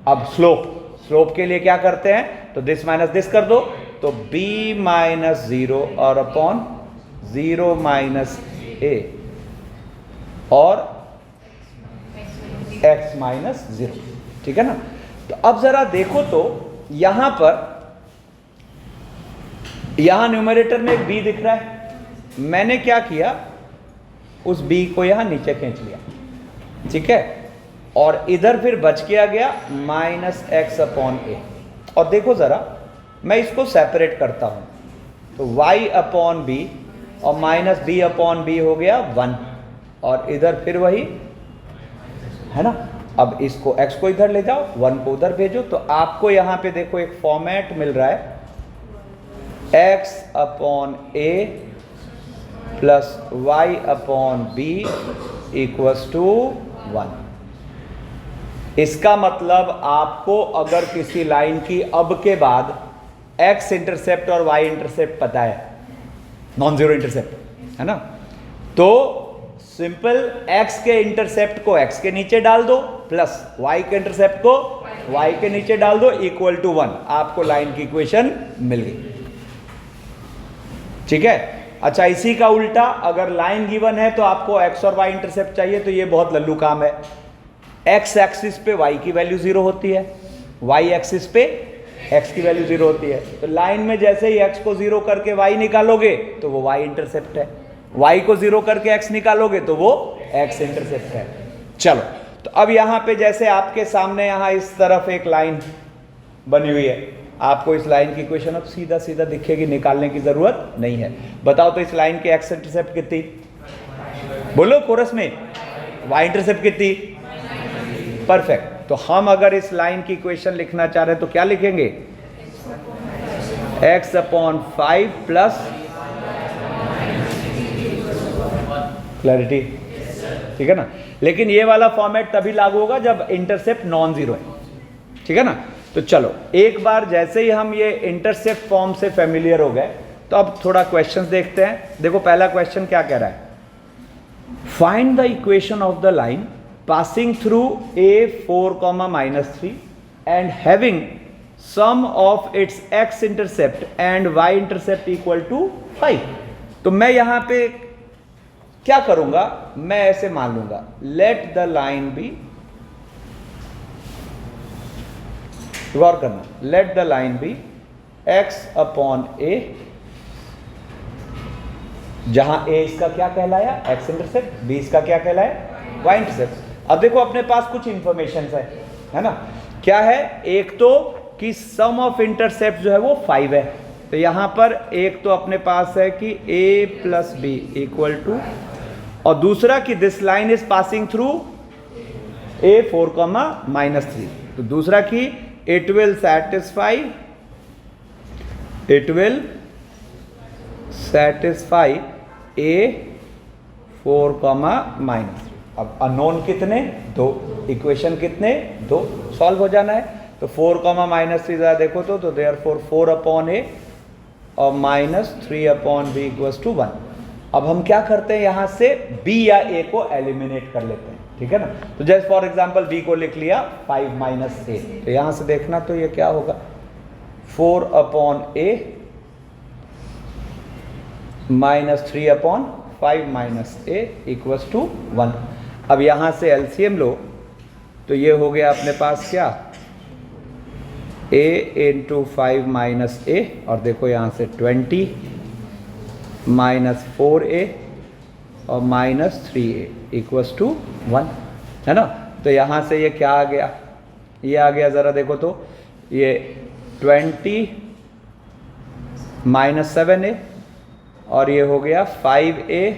अब स्लोप के लिए क्या करते हैं, तो दिस माइनस दिस कर दो, तो b माइनस 0 और अपॉन 0 माइनस a और x माइनस 0। ठीक है ना। तो अब जरा देखो तो यहां पर, यहां न्यूमरेटर में एक b दिख रहा है, मैंने क्या किया उस b को यहां नीचे खींच लिया। ठीक है। और इधर फिर बच गया गया माइनस x अपॉन a। और देखो जरा मैं इसको सेपरेट करता हूं, तो y अपॉन b और माइनस b अपॉन b हो गया 1, और इधर फिर वही है ना। अब इसको x को इधर ले जाओ, 1 को उधर भेजो, तो आपको यहां पे देखो एक फॉर्मेट मिल रहा है x upon a plus y upon b equals to 1। इसका मतलब आपको अगर किसी लाइन की अब के बाद x इंटरसेप्ट और y इंटरसेप्ट पता है, नॉन जीरो इंटरसेप्ट है ना, तो सिंपल x के इंटरसेप्ट को x के नीचे डाल दो प्लस y के इंटरसेप्ट को y के नीचे डाल दो इक्वल टू 1, आपको लाइन की इक्वेशन मिल गई। ठीक है। अच्छा, इसी का उल्टा अगर लाइन गिवन है तो आपको x और y इंटरसेप्ट चाहिए, तो ये बहुत लल्लू काम है। x एक्सिस पे y की वैल्यू 0 होती है, y एक्सिस पे x की वैल्यू 0 होती है, तो लाइन में जैसे ही x को 0 करके y निकालोगे तो वो y इंटरसेप्ट है, y को 0 करके x निकालोगे तो वो x इंटरसेप्ट है। चलो, तो अब यहां पे जैसे आपके सामने यहां इस तरफ एक लाइन बनी हुई है, आपको इस लाइन की इक्वेशन अब सीधा सीधा दिखेगी, निकालने की जरूरत नहीं है। बताओ तो इस लाइन की x इंटरसेप्ट कितनी, बोलो कोरस में, y इंटरसेप्ट कितनी, परफेक्ट। तो हम अगर इस लाइन की इक्वेशन लिखना चाह रहे हैं तो क्या लिखेंगे, x/5 प्लस, क्लैरिटी, ठीक है ना। लेकिन ये वाला फॉर्मेट तभी लागू होगा जब इंटरसेप्ट नॉन जीरो है, ठीक है ना। तो चलो एक बार जैसे ही हम ये इंटरसेप्ट फॉर्म से फेमिलियर हो गए तो अब थोड़ा क्वेश्चंस देखते हैं। देखो पहला क्वेश्चन क्या कह रहा है, find the equation of the line passing through a4, -3 and having sum of its x intercept and y intercept equal to 5। तो मैं यहां पे क्या करूंगा, मैं ऐसे मान लूंगा, लेट द लाइन बी, गौर करना, let the line B x/a, जहां a इसका क्या कहलाया, x इंटरसेप्ट, b इसका क्या कहलाया, y इंटरसेप्ट। अब देखो अपने पास कुछ इंफॉर्मेशन है ना, क्या है, एक तो कि सम ऑफ इंटरसेप्ट जो है वो 5 है, तो यहां पर एक तो अपने पास है कि a plus b equal to, और दूसरा कि this line is passing through a4, -3, तो दूसरा कि it will satisfy a4, -3। अब अननोन कितने, 2, इक्वेशन कितने, 2, सॉल्व हो जाना है। तो 4, -3 जरा देखो तो देयरफॉर 4/a और -3/b इक्वल्स टू 1। अब हम क्या करते हैं, यहां से b या a को एलिमिनेट कर लेते हैं, ठीक है ना। तो जैसे फॉर एग्जांपल b को लिख लिया 5 - a, तो यहां से देखना तो ये क्या होगा, 4/a -3/5 - a इक्वल्स टू 1। अब यहां से एलसीएम लो तो ये हो गया अपने पास क्या, a × 5 - a, और देखो यहां से 20 -4a और -3a इक्वल्स टू 1, है ना। तो यहाँ से ये क्या आ गया, ये आ गया, ज़रा देखो तो ये 20 -7a और ये हो गया 5a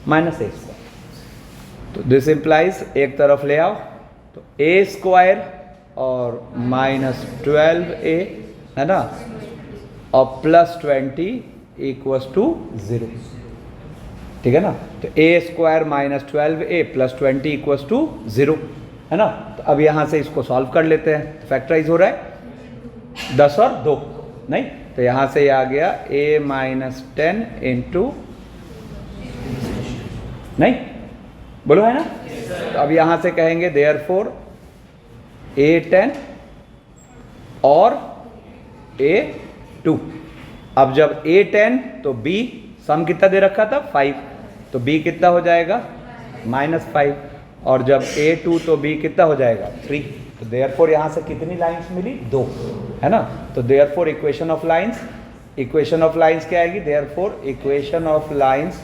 -a। तो दिस इम्प्लाइज, एक तरफ ले आओ तो a² और -12a, है ना, और +20 इक्वल्स टू 0, ठीक है ना। तो a² -12a +20 इक्वल्स टू 0, है ना। तो अब यहाँ से इसको सॉल्व कर लेते हैं, तो फैक्टराइज हो रहा है 10 और 2, नहीं, तो यहाँ से ये आ गया a -10 इंटू, नहीं बोलो, है ना। तो अब यहाँ से कहेंगे देयरफॉर a10 और a2। अब जब a10 तो b सम कितना दे रखा था, 5, तो b कितना हो जाएगा, -5, और जब a2 तो b कितना हो जाएगा, 3। तो देयरफॉर यहाँ से कितनी लाइंस मिली, 2, है ना। तो देयरफॉर इक्वेशन ऑफ लाइंस क्या आएगी, देयरफॉर इक्वेशन ऑफ लाइंस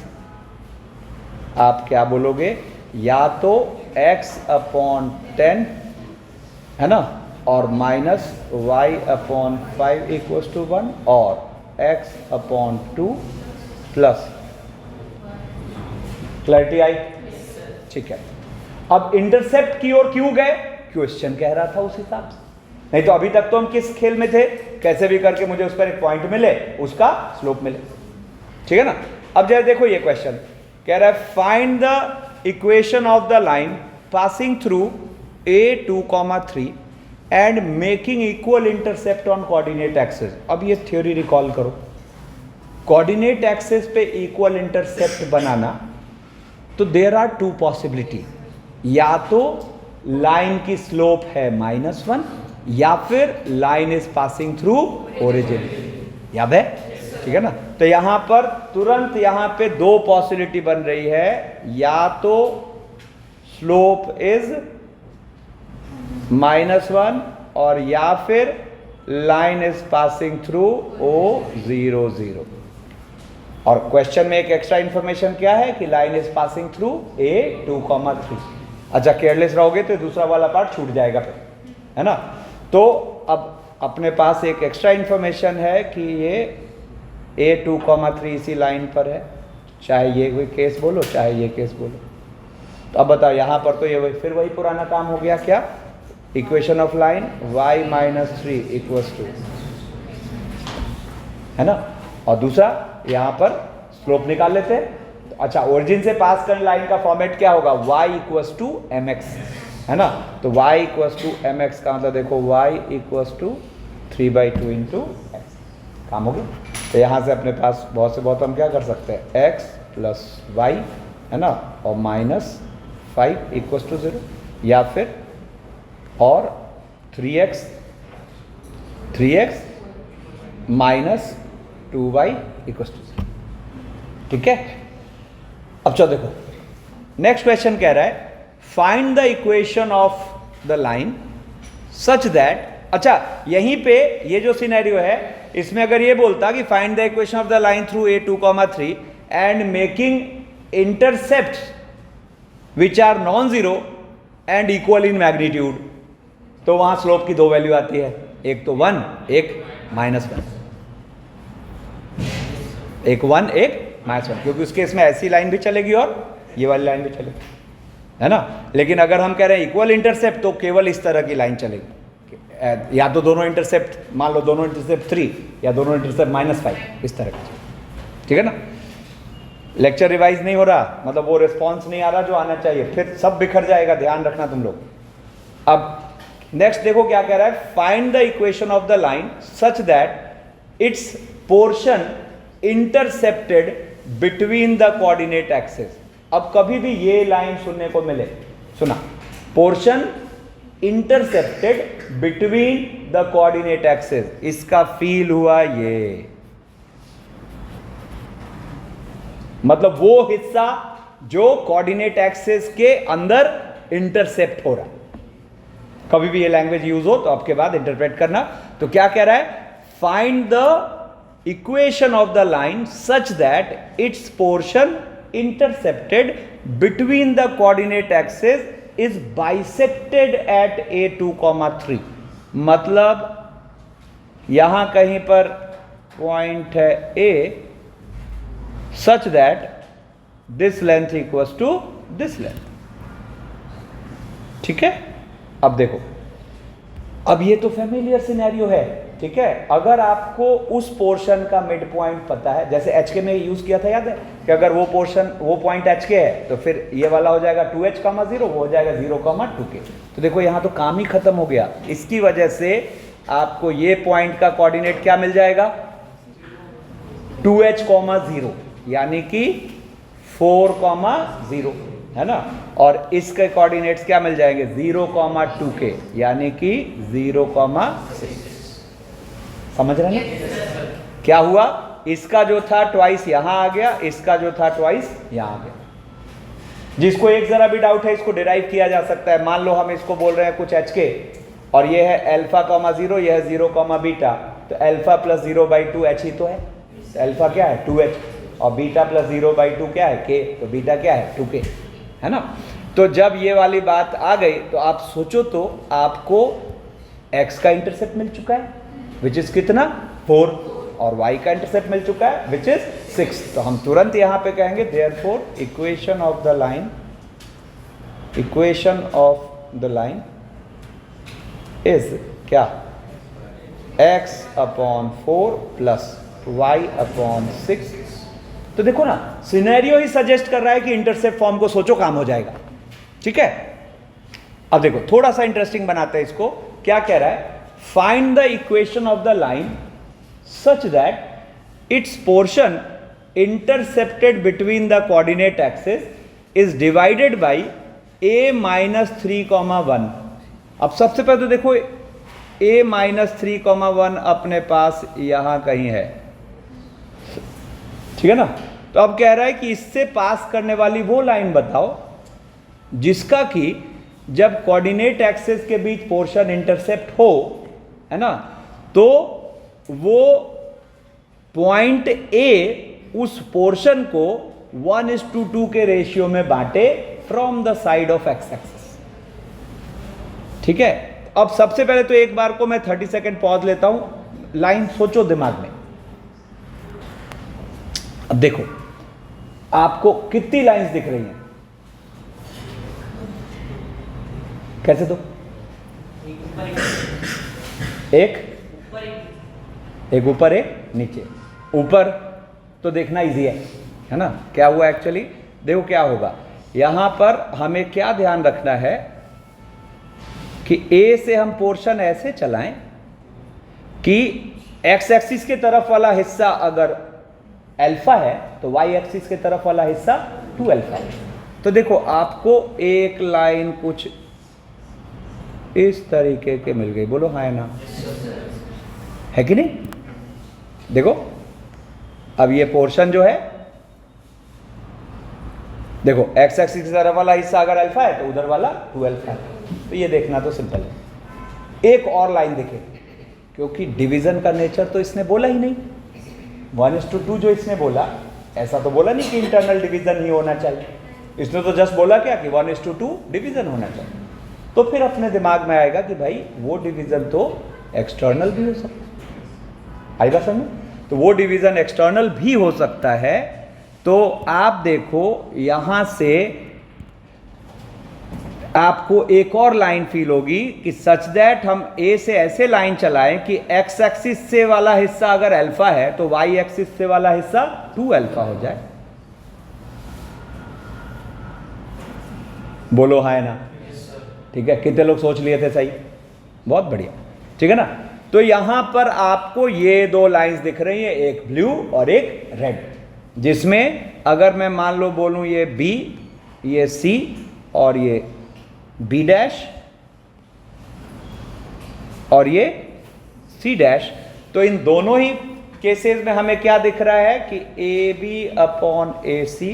आप क्या बोलोगे, या तो x/10, है ना, और -y/5 इक्वल्स टू 1, और x/2 प्लस, क्लैरिटी आई, ठीक है। अब इंटरसेप्ट की ओर क्यों गए, क्वेश्चन कह रहा था उस हिसाब से, नहीं तो अभी तक तो हम किस खेल में थे, कैसे भी करके मुझे उस पर एक पॉइंट मिले, उसका स्लोप मिले, ठीक है ना। अब जरा देखो ये क्वेश्चन कह रहा है, find the equation of the line passing through a2, 3 and making equal intercept on coordinate axis. अब ये थ्योरी रिकॉल करो, कोऑर्डिनेट एक्सिस पे इक्वल इंटरसेप्ट बनाना, तो देयर आर 2 पॉसिबिलिटी, या तो लाइन की स्लोप है -1, या फिर line is passing through origin, याद है, ठीक है ना। तो यहां पर तुरंत यहां पे 2 पॉसिबिलिटी बन रही है, या तो स्लोप इज -1 और या फिर line is passing through O0, 0। और क्वेश्चन में एक एक्स्ट्रा इंफॉर्मेशन क्या है कि line is passing through a2, 3। अच्छा केयरलेस रहोगे तो दूसरा वाला पार्ट छूट जाएगा फिर, है ना। तो अब अपने पास एक एक्स्ट्रा इंफॉर्मेशन है कि ये a2, 3 इसी लाइन पर है, चाहे ये कोई केस बोलो चाहे ये केस बोलो। तो अब बताओ यहाँ पर तो ये फिर वही पुराना काम हो गया, क्या equation of line y minus 3 equals to, है ना, और दूसरा यहां पर स्लोप निकाल लेते हैं। तो अच्छा, ओरिजिन से पास करने लाइन का फॉर्मेट क्या होगा, y इक्वल्स टू mx, है ना। तो y इक्वल्स टू mx का मतलब देखो y equals to 3/2 into x, काम हो गया। तो यहाँ से अपने पास बहुत से बहुत हम क्या कर सकते हैं, x प्लस वाई, है ना, और माइनस 5 इक्वल्स टू 0, या फिर और 3x minus 2y equals to 0, ठीक है। अब चलो देखो, नेक्स्ट क्वेश्चन कह रहा है find the equation of the line such that, अच्छा यहीं पे ये जो सिनेरियो है इसमें अगर ये बोलता कि find the equation of the line through a2, 3 and making intercept which are non zero and equal in magnitude, तो वहां स्लोप की दो वैल्यू आती है, एक तो 1 एक -1, एक 1 एक -1, क्योंकि उस केस में ऐसी लाइन भी चलेगी और ये वाली लाइन भी चलेगी, है ना। लेकिन अगर हम कह रहे हैं इक्वल इंटरसेप्ट तो केवल इस तरह की लाइन चलेगी, या तो दोनों इंटरसेप्ट, मान लो दोनों इंटरसेप्ट 3 या दोनों इंटरसेप्ट -5, इस तरह की, ठीक है ना। लेक्चर रिवाइज नहीं हो रहा, मतलब वो रिस्पॉन्स नहीं आ रहा जो आना चाहिए, फिर सब बिखर जाएगा, ध्यान रखना तुम लोग। अब नेक्स्ट देखो क्या कह रहा है, find the equation of the line such that its portion intercepted between the coordinate axis. अब कभी भी ये लाइन सुनने को मिले, सुना, portion intercepted between the coordinate axis, इसका फील हुआ ये, मतलब वो हिस्सा जो कोऑर्डिनेट एक्सिस के अंदर इंटरसेप्ट हो रहा है। कभी भी ये लैंग्वेज यूज हो तो आपके बाद इंटरप्रेट करना। तो क्या कह रहा है, find the equation of the line such that its portion intercepted between the coordinate axis is bisected at a2, 3, मतलब यहां कहीं पर पॉइंट है A such that this length equals to this length, ठीक है। अब देखो, अब ये तो फेमिलियर सिनेरियो है, ठीक है। अगर आपको उस पोर्शन का मिड पॉइंट पता है, जैसे एच के में यूज किया था, याद है कि अगर वो पोर्शन, वो पॉइंट एच के है तो फिर ये वाला हो जाएगा 2h, 0, वो हो जाएगा 0, 2k। तो देखो यहां तो काम ही खत्म हो गया। इसकी वजह से आपको ये पॉइंट का कोऑर्डिनेट क्या मिल जाएगा, 2h, 0, यानी कि 4, 0, है ना। और इसके कोऑर्डिनेट्स क्या मिल जाएंगे, 0, 2k, यानी कि 0, 6। समझ रहे हैं क्या हुआ, इसका जो था ट्वाइस यहां आ गया, इसका जो था ट्वाइस यहां आ गया। जिसको एक जरा भी डाउट है इसको डिराइव किया जा सकता है। मान लो हम इसको बोल रहे हैं कुछ h के, और ये है अल्फा, 0, यह है 0, बीटा, तो अल्फा प्लस 0/2 h ही तो है, अल्फा क्या है 2h, और बीटा प्लस 0/2 क्या है k, तो बीटा क्या है 2k, है ना। तो जब ये वाली बात आ गई तो आप सोचो, तो आपको x का इंटरसेप्ट मिल चुका है विच इज कितना 4, और y का इंटरसेप्ट मिल चुका है विच इज 6। तो हम तुरंत यहां पे कहेंगे therefore equation of the line, equation of the line is क्या, x/4 प्लस y/6। तो देखो ना, सिनेरियो ही सजेस्ट कर रहा है कि इंटरसेप्ट फॉर्म को सोचो, काम हो जाएगा, ठीक है। अब देखो थोड़ा सा इंटरेस्टिंग बनाते हैं इसको। क्या कह रहा है, find the equation of the line such that its portion intercepted between the coordinate axis is divided by a-3, 1। अब सबसे पहले तो देखो a-3, 1 अपने पास यहां कहीं है, ठीक है ना। तो अब कह रहा है कि इससे पास करने वाली वो लाइन बताओ जिसका कि जब कोऑर्डिनेट एक्सिस के बीच पोर्शन इंटरसेप्ट हो, है ना, तो वो पॉइंट A उस पोर्शन को 1:2 के रेशियो में बांटे from the side of x axis, ठीक है। अब सबसे पहले तो एक बार को मैं 30 सेकेंड पॉज लेता हूं, लाइन सोचो दिमाग में। अब देखो आपको कितनी लाइंस दिख रही हैं, कैसे, तो एक ऊपर एक नीचे। ऊपर तो देखना इजी है ना, क्या हुआ एक्चुअली, देखो क्या होगा यहां पर हमें क्या ध्यान रखना है कि ए से हम पोर्शन ऐसे चलाएं कि एक्स एक्सिस के तरफ वाला हिस्सा अगर अल्फा है तो वाई एक्सिस के तरफ वाला हिस्सा 2 अल्फा है। तो देखो आपको एक लाइन कुछ इस तरीके के मिल गई, बोलो हाँ ना, है कि नहीं। देखो अब ये पोर्शन जो है, देखो एक्स एक्सिस की तरफ वाला हिस्सा अगर अल्फा है तो उधर वाला 2 अल्फा है। तो ये देखना तो सिंपल है। एक और लाइन देखे, क्योंकि डिवीजन का नेचर तो इसने बोला ही नहीं, 1:2 जो इसने बोला, ऐसा तो बोला नहीं कि इंटरनल डिवीजन ही होना चाहिए, इसने तो जस्ट बोला क्या कि 1:2 डिवीजन होना चाहिए। तो फिर अपने दिमाग में आएगा कि भाई वो डिवीजन तो एक्सटर्नल भी हो सकता है, आई बात समझ। तो वो डिवीजन एक्सटर्नल भी हो सकता है। तो आप देखो यहां से आपको एक और लाइन फील होगी कि सच दैट हम ए से ऐसे लाइन चलाएं कि एक्स एक्सिस से वाला हिस्सा अगर अल्फा है तो वाई एक्सिस से वाला हिस्सा 2 अल्फा हो जाए। बोलो हाँ ना, ठीक है। कितने लोग सोच लिए थे सही, बहुत बढ़िया, ठीक है ना। तो यहां पर आपको ये दो लाइंस दिख रही है, एक ब्लू और एक रेड, जिसमें अगर मैं मान लो बोलूं ये बी, ये सी और ये बी डैश और ये सी डैश, तो इन दोनों ही केसेस में हमें क्या दिख रहा है कि ए बी अपॉन ए सी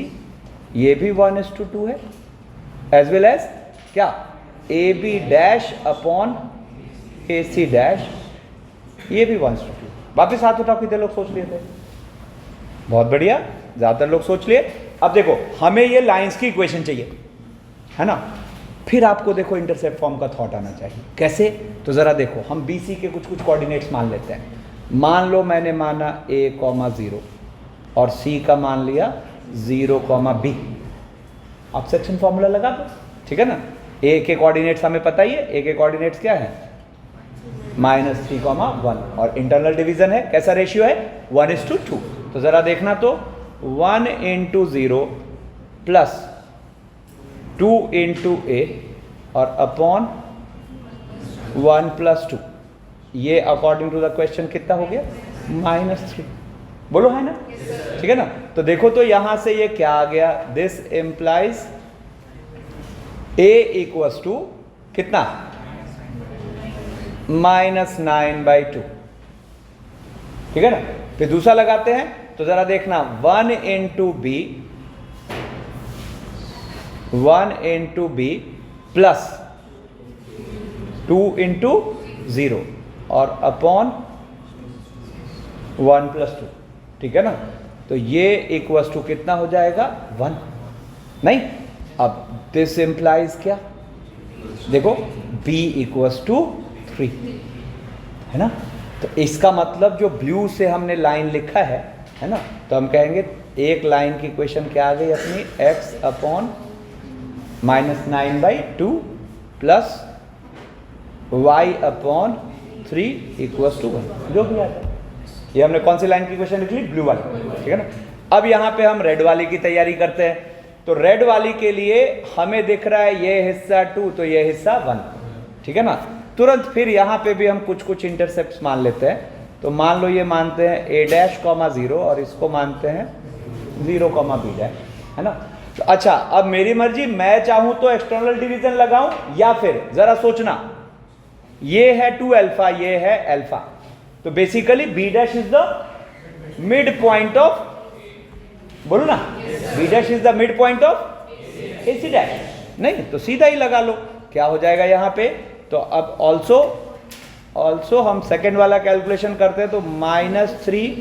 ये भी 1:2 है, एज वेल एज क्या A B dash upon A C dash ये भी 1:2। वापिस हाथ उठाओ, कितने लोग सोच लिए थे, बहुत बढ़िया, ज्यादातर लोग सोच लिए। अब देखो हमें ये लाइंस की इक्वेशन चाहिए, है ना। फिर आपको देखो इंटरसेप्ट फॉर्म का थॉट आना चाहिए, कैसे, तो जरा देखो हम बी सी के कुछ कुछ कोऑर्डिनेट्स मान लेते हैं। मान लो मैंने माना a,0 और c का मान लिया 0,b, आप सेक्शन फॉर्मूला लगा दो, ठीक है ना। a के कोऑर्डिनेट्स हमें पता ही है, a के कोऑर्डिनेट्स क्या है -3,1 और इंटरनल डिवीजन है, कैसा रेशियो है 1:2। तो जरा देखना तो 1:0 प्लस 2 और अपॉन 1+2, ये अकॉर्डिंग टू द क्वेश्चन कितना हो गया -3। बोलो है ना, ठीक है ना। तो देखो तो यहां से ये क्या आ गया, this implies a equals to कितना -9/2, ठीक है ना। फिर दूसरा लगाते हैं तो जरा देखना 1:b प्लस 2:0 और अपॉन 1+2, ठीक है ना। तो ये इक्वल्स टू कितना हो जाएगा 1, नहीं। अब दिस इंप्लाइज क्या, देखो b इक्वल्स टू 3, है ना। तो इसका मतलब जो ब्लू से हमने लाइन लिखा है ना, तो हम कहेंगे एक लाइन की इक्वेशन क्या आ गई अपनी, x upon -9/2 plus y upon 3 equals to 1, जो भी आता है। ये हमने कौन सी लाइन की इक्वेशन लिख ली, ब्लू वाली, ठीक है ना। अब यहाँ पे हम रेड वाली की तैयारी करते हैं। तो रेड वाली के लिए हमें दिख रहा है ये हिस्सा 2 तो ये हिस्सा 1, ठीक है ना। तुरंत फिर यहाँ पे भी हम कुछ कुछ इंटरसेप्ट्स मान लेते हैं। तो मान लो ये मानते हैं a', और इसको मानते हैं 0,b', है ना। तो अच्छा, अब मेरी मर्जी, मैं चाहूं तो एक्सटर्नल डिवीजन लगाऊं या फिर जरा सोचना, ये है 2 अल्फा, ये है अल्फा, तो basically b' is the mid point of, बोलो ना, b' is the mid point of ac', नहीं तो सीधा ही लगा लो, क्या हो जाएगा यहाँ पे। तो अब ऑल्सो हम सेकेंड वाला कैलकुलेशन करते हैं, तो -3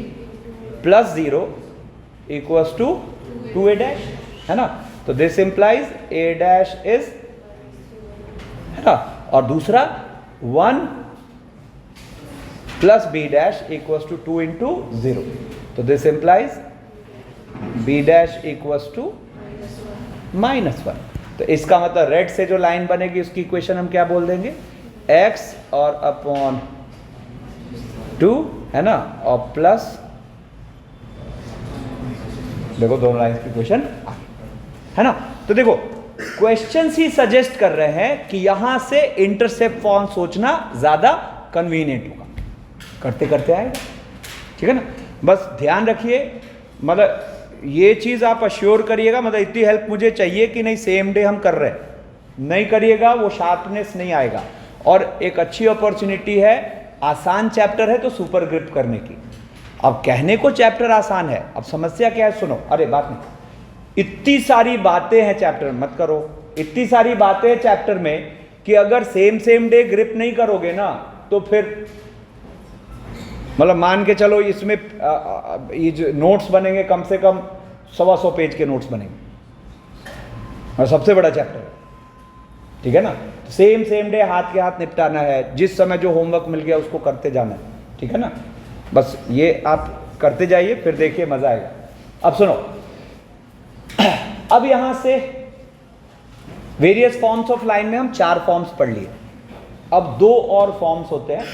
+ 0 इक्वल्स टू 2a', है ना। तो दिस इंप्लाइज a' इज, है ना, और दूसरा 1 + b' इक्वल्स टू 2 × 0, तो this implies b' equals to -1। तो इसका मतलब रेड से जो लाइन बनेगी उसकी इक्वेशन हम क्या बोल देंगे, एक्स और अपॉन 2 है ना, और प्लस, देखो दोनों लाइन्स की क्वेश्चन है ना। तो देखो क्वेश्चन ही सजेस्ट कर रहे हैं कि यहां से इंटरसेप्ट फॉर्म सोचना ज्यादा कन्वीनियंट होगा, करते करते आएगा, ठीक है ना। बस ध्यान रखिए, मतलब ये चीज आप अश्योर करिएगा, मतलब इतनी हेल्प मुझे चाहिए कि नहीं सेम डे हम कर रहे हैं, नहीं करिएगा वो शार्पनेस नहीं आएगा। और एक अच्छी अपॉर्चुनिटी है, आसान चैप्टर है तो सुपर ग्रिप करने की। अब कहने को चैप्टर आसान है, अब समस्या क्या है सुनो, अरे बात नहीं, इतनी सारी बातें हैं चैप्टर, मत करो, इतनी सारी बातें हैं चैप्टर में कि अगर सेम डे ग्रिप नहीं करोगे ना तो फिर मतलब मान के चलो इसमें ये जो नोट्स बनेंगे कम से कम 125 पेज के नोट्स बनेंगे, और सबसे बड़ा चैप्टर है, ठीक है ना। सेम डे हाथ के हाथ निपटाना है, जिस समय जो होमवर्क मिल गया उसको करते जाना है, ठीक है ना। बस ये आप करते जाइए, फिर देखिए मजा आएगा। अब सुनो, अब यहां से वेरियस फॉर्म्स ऑफ लाइन में हम 4 फॉर्म्स पढ़ लिए। अब 2 और फॉर्म्स होते हैं,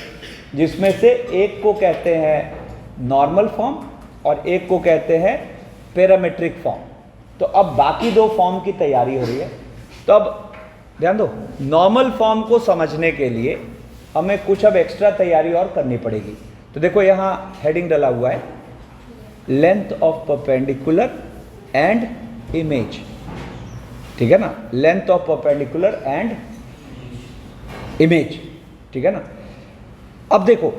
जिसमें से एक को कहते हैं नॉर्मल फॉर्म और एक को कहते हैं पैरामीट्रिक फॉर्म। तो अब बाकी 2 फॉर्म की तैयारी हो रही है। तो अब ध्यान दो, नॉर्मल फॉर्म को समझने के लिए हमें कुछ अब एक्स्ट्रा तैयारी और करनी पड़ेगी। तो देखो यहां हेडिंग डला हुआ है, length of perpendicular and image, ठीक है ना, length of perpendicular and image, ठीक है ना। अब देखो,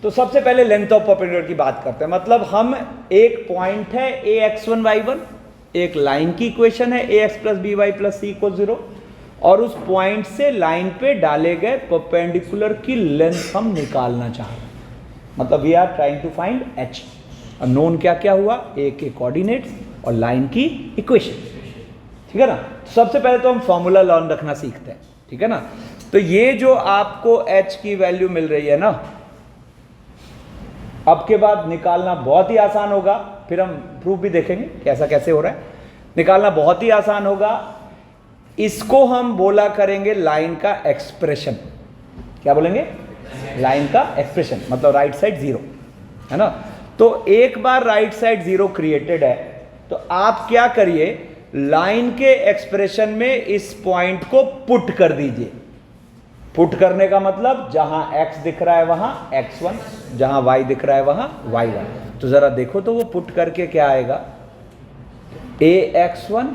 तो सबसे पहले लेंथ ऑफ परपेंडिकुलर की बात करते हैं। मतलब हम एक पॉइंट है ax1 y1, एक लाइन की इक्वेशन है ax plus B Y plus C को 0, और उस पॉइंट से लाइन पे डाले गए परपेंडिकुलर की लेंथ हम निकालना चाह रहे हैं। मतलब we are trying to find h। नोन क्या क्या हुआ, a के कोऑर्डिनेट्स और लाइन की इक्वेशन, ठीक है ना। तो सबसे पहले तो हम फॉर्मूला लर्न रखना सीखते हैं, ठीक है ना। तो ये जो आपको h की वैल्यू मिल रही है ना, अब के बाद निकालना बहुत ही आसान होगा, फिर हम प्रूफ भी देखेंगे कैसा कैसे हो रहा है। निकालना बहुत ही आसान होगा। इसको हम बोला करेंगे लाइन का एक्सप्रेशन। क्या बोलेंगे? लाइन का एक्सप्रेशन, मतलब राइट साइड 0, है ना। तो एक बार राइट साइड 0 क्रिएटेड है, तो आप क्या करिए, लाइन के एक्सप्रेशन में इस पॉइंट को पुट कर दीजिए। पुट करने का मतलब जहां x दिख रहा है वहां x1, जहां y दिख रहा है वहां y1। तो जरा देखो तो वो पुट करके क्या आएगा, ax1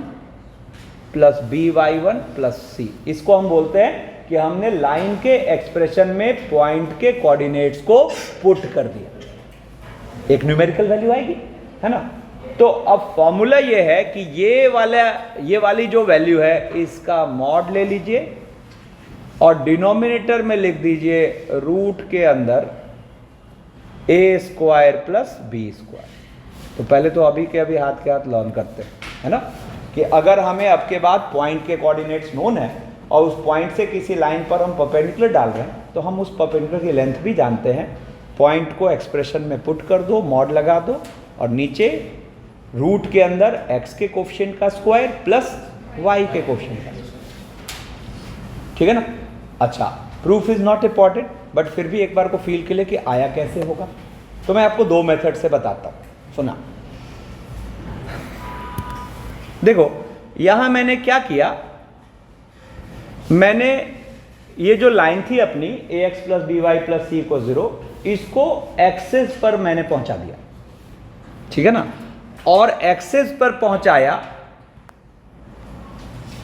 plus by1 plus c। इसको हम बोलते हैं कि हमने लाइन के एक्सप्रेशन में पॉइंट के कोऑर्डिनेट्स को पुट कर दिया, एक न्यूमेरिकल वैल्यू आएगी, है ना। तो अब फॉर्मूला ये है कि ये वाली जो वैल्यू है इसका मॉड ले लीजिए और डिनोमिनेटर में लिख दीजिए रूट के अंदर a square plus B square. तो पहले तो अभी के अभी हाथ के हाथ लर्न करते हैं, है ना, कि अगर हमें अब के बाद पॉइंट के कोऑर्डिनेट्स नोन है और उस पॉइंट से किसी लाइन पर हम परपेंडिकुलर डाल रहे हैं, तो हम उस परपेंडिकुलर की लेंथ भी जानते हैं। पॉइंट को एक्सप्रेशन में पुट कर दो, मॉड लगा दो, और नीचे रूट के अंदर x के कोफिशिएंट का स्क्वायर प्लस y के कोफिशिएंट का, ठीक है ना। अच्छा, proof is not important, but फिर भी एक बार को फील के लिए कि आया कैसे होगा। तो मैं आपको 2 मेथड से बताता हूं, सुना। देखो यहां मैंने क्या किया, मैंने ये जो लाइन थी अपनी ax plus B Y plus C को 0, इसको एक्सेस पर मैंने पहुंचा दिया, ठीक है ना। और एक्सेस पर पहुंचाया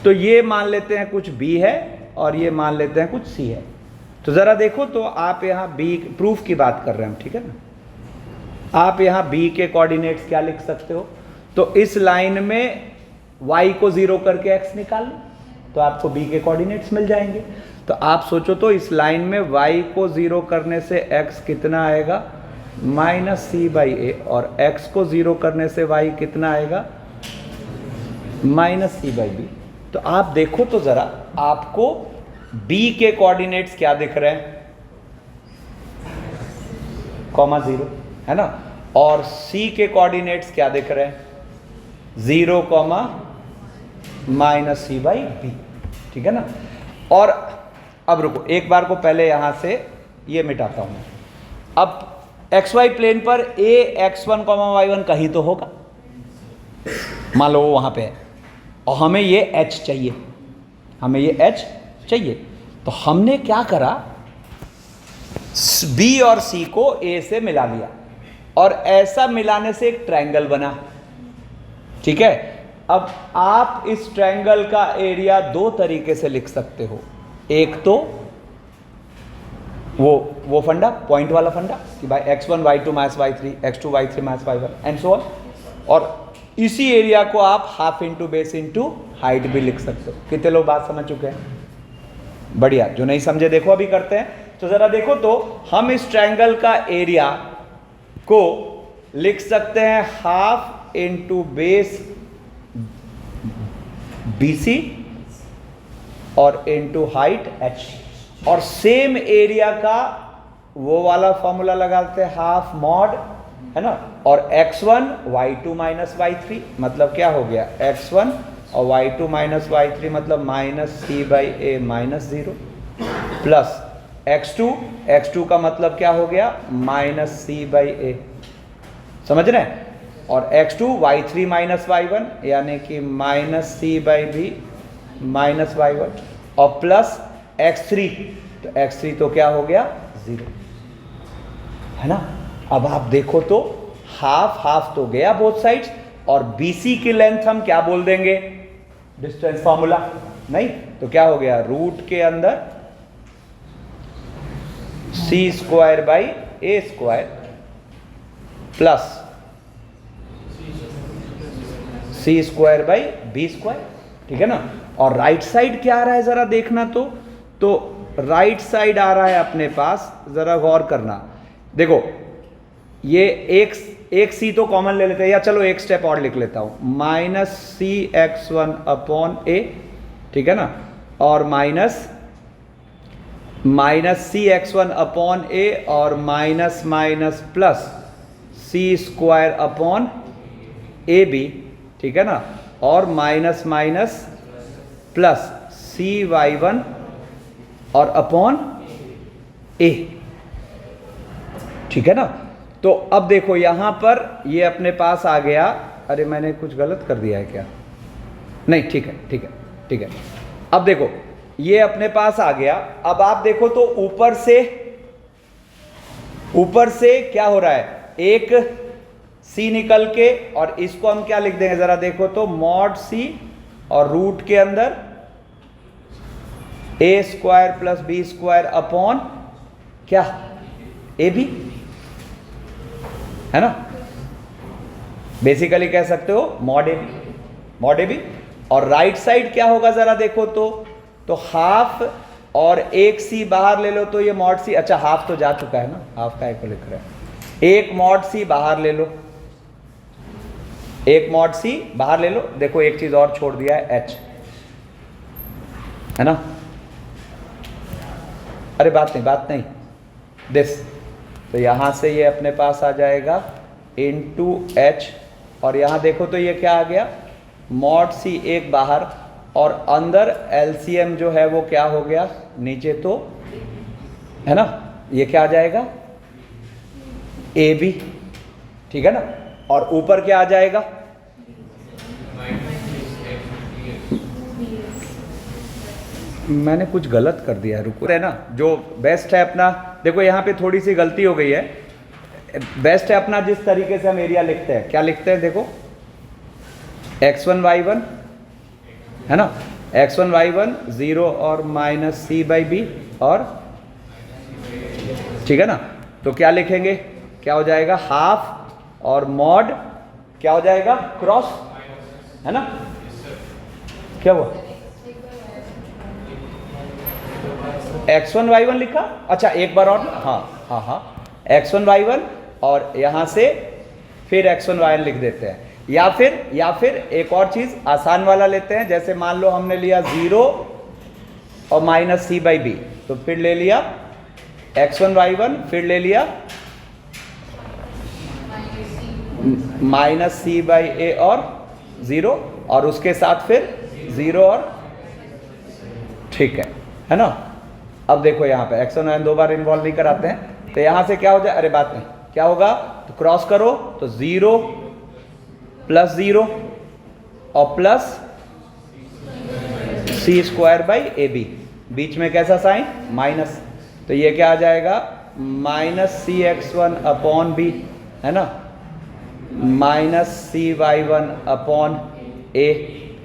तो ये मान लेते हैं कुछ b है और ये मान लेते हैं कुछ c है। तो जरा देखो, तो आप यहां b प्रूफ की बात कर रहे हैं, ठीक है ना। आप यहां b के कोऑर्डिनेट्स क्या लिख सकते हो, तो इस लाइन में y को 0 करके x निकाल लो तो आपको b के कोऑर्डिनेट्स मिल जाएंगे। तो आप सोचो तो इस लाइन में y को 0 करने से x कितना आएगा, माइनस c बाई ए, और x को 0 करने से y कितना आएगा, माइनस c बाई बी। तो आप देखो तो जरा, आपको b के कोऑर्डिनेट्स क्या दिख रहे हैं, कॉमा 0, है ना, और c के कोऑर्डिनेट्स क्या दिख रहे हैं, 0 comma minus C by B, ठीक है ना। और अब रुको, एक बार को पहले यहां से ये मिटाता हूं। अब XY प्लेन पर AX1, Y1 कहीं तो होगा, मान लो वो वहां पे है, और हमें ये H चाहिए, हमें ये H चाहिए। तो हमने क्या करा, B और C को A से मिला लिया, और ऐसा मिलाने से एक ट्रायंगल बना। ठीक है, अब आप इस ट्रायंगल का एरिया दो तरीके से लिख सकते हो। एक तो वो फंडा, पॉइंट वाला फंडा कि भाई x1 y2 minus y3, x2 y3 minus y1 and so on, और इसी एरिया को आप half into base into height भी लिख सकते हो। कितने लोग बात समझ चुके हैं? बढ़िया, जो नहीं समझे देखो अभी करते हैं। तो जरा देखो, तो हम इस ट्रायंगल का एरिया को लिख सकते हैं हाफ इंटू बेस BC और इंटू हाइट H, और सेम एरिया का वो वाला फॉर्मूला लगाते हैं हाफ मॉड, है ना, और x1 y2 माइनस y3 मतलब क्या हो गया, x1 और y2 माइनस y3 मतलब minus c by A minus 0, plus x2 का मतलब क्या हो गया, माइनस c बाई ए। समझ रहे हैं? और x2 y3 माइनस y1 यानी कि minus c by B minus y1, और प्लस x3, तो x3 तो क्या हो गया, 0, है ना। अब आप देखो तो हाफ हाफ तो गया बोथ साइड्स, और BC की लेंथ हम क्या बोल देंगे, डिस्टेंस फॉर्मूला नहीं, तो क्या हो गया, रूट के अंदर c square by a square plus c square by b square. ठीक है ना। और राइट साइड क्या आ रहा है जरा देखना, तो राइट साइड आ रहा है अपने पास, जरा गौर करना। देखो ये एक c तो कॉमन ले लेते हैं, या चलो एक स्टेप और लिख लेता हूं, माइनस CX1 अपॉन a, ठीक है ना, और माइनस CX1 अपॉन a, और minus minus plus c square upon A B, ठीक है ना, और माइनस माइनस प्लस CY1 और अपॉन a, ठीक है ना। तो अब देखो यहां पर ये अपने पास आ गया, अरे मैंने कुछ गलत कर दिया है क्या, नहीं ठीक है ठीक है ठीक है। अब देखो ये अपने पास आ गया। अब आप देखो तो ऊपर से क्या हो रहा है, एक c निकल के, और इसको हम क्या लिख देंगे जरा देखो तो, मॉड c, और रूट के अंदर a square plus b square upon क्या, ए बी, है ना। बेसिकली कह सकते हो मॉड ए बी। और राइट साइड क्या होगा जरा देखो तो हाफ, और एक सी बाहर ले लो तो ये मॉड सी, अच्छा हाफ तो जा चुका है ना, हाफ का एक को लिख रहे हैं, एक मॉड सी बाहर ले लो, एक मॉड सी बाहर ले लो। देखो एक चीज और छोड़ दिया है, एच, है ना। अरे बात नहीं दिस, तो यहां से ये अपने पास आ जाएगा इनटू एच, और यहां देखो तो ये क्या आ गया, मॉड सी एक बाहर, और अंदर एलसीएम जो है वो क्या हो गया नीचे, तो है ना, ये क्या आ जाएगा, ए बी, ठीक है ना। और ऊपर क्या आ जाएगा, मैंने कुछ गलत कर दिया है, रुको, है ना, जो बेस्ट है अपना, देखो यहाँ पे थोड़ी सी गलती हो गई है, बेस्ट है अपना जिस तरीके से हम एरिया लिखते हैं, क्या लिखते हैं देखो, x1 y1, है ना, x1 y1 0 और माइनस c बाई बी, और ठीक है ना। तो क्या लिखेंगे, क्या हो जाएगा, हाफ और मॉड क्या हो जाएगा, क्रॉस, है ना। क्या हुआ, x1 y1 लिखा, अच्छा एक बार और, हाँ x1 y1, और यहां से फिर x1 y1 लिख देते हैं, या फिर एक और चीज आसान वाला लेते हैं, जैसे मान लो हमने लिया 0 और माइनस c बाई बी, तो फिर ले लिया x1 y1, फिर ले लिया माइनस c बाई ए और 0, और उसके साथ फिर 0 और, ठीक है ना। अब देखो यहाँ पे x1 और n दो बार इन्वॉल्व नहीं कराते हैं, तो यहाँ से क्या हो जाए, अरे बात नहीं, क्या होगा, तो क्रॉस करो तो 0 प्लस 0 और plus C square by A B, बीच में कैसा साइन, माइनस, तो ये क्या आ जाएगा, माइनस सी x1 अपॉन बी, है ना, माइनस सी y1 अपॉन ए,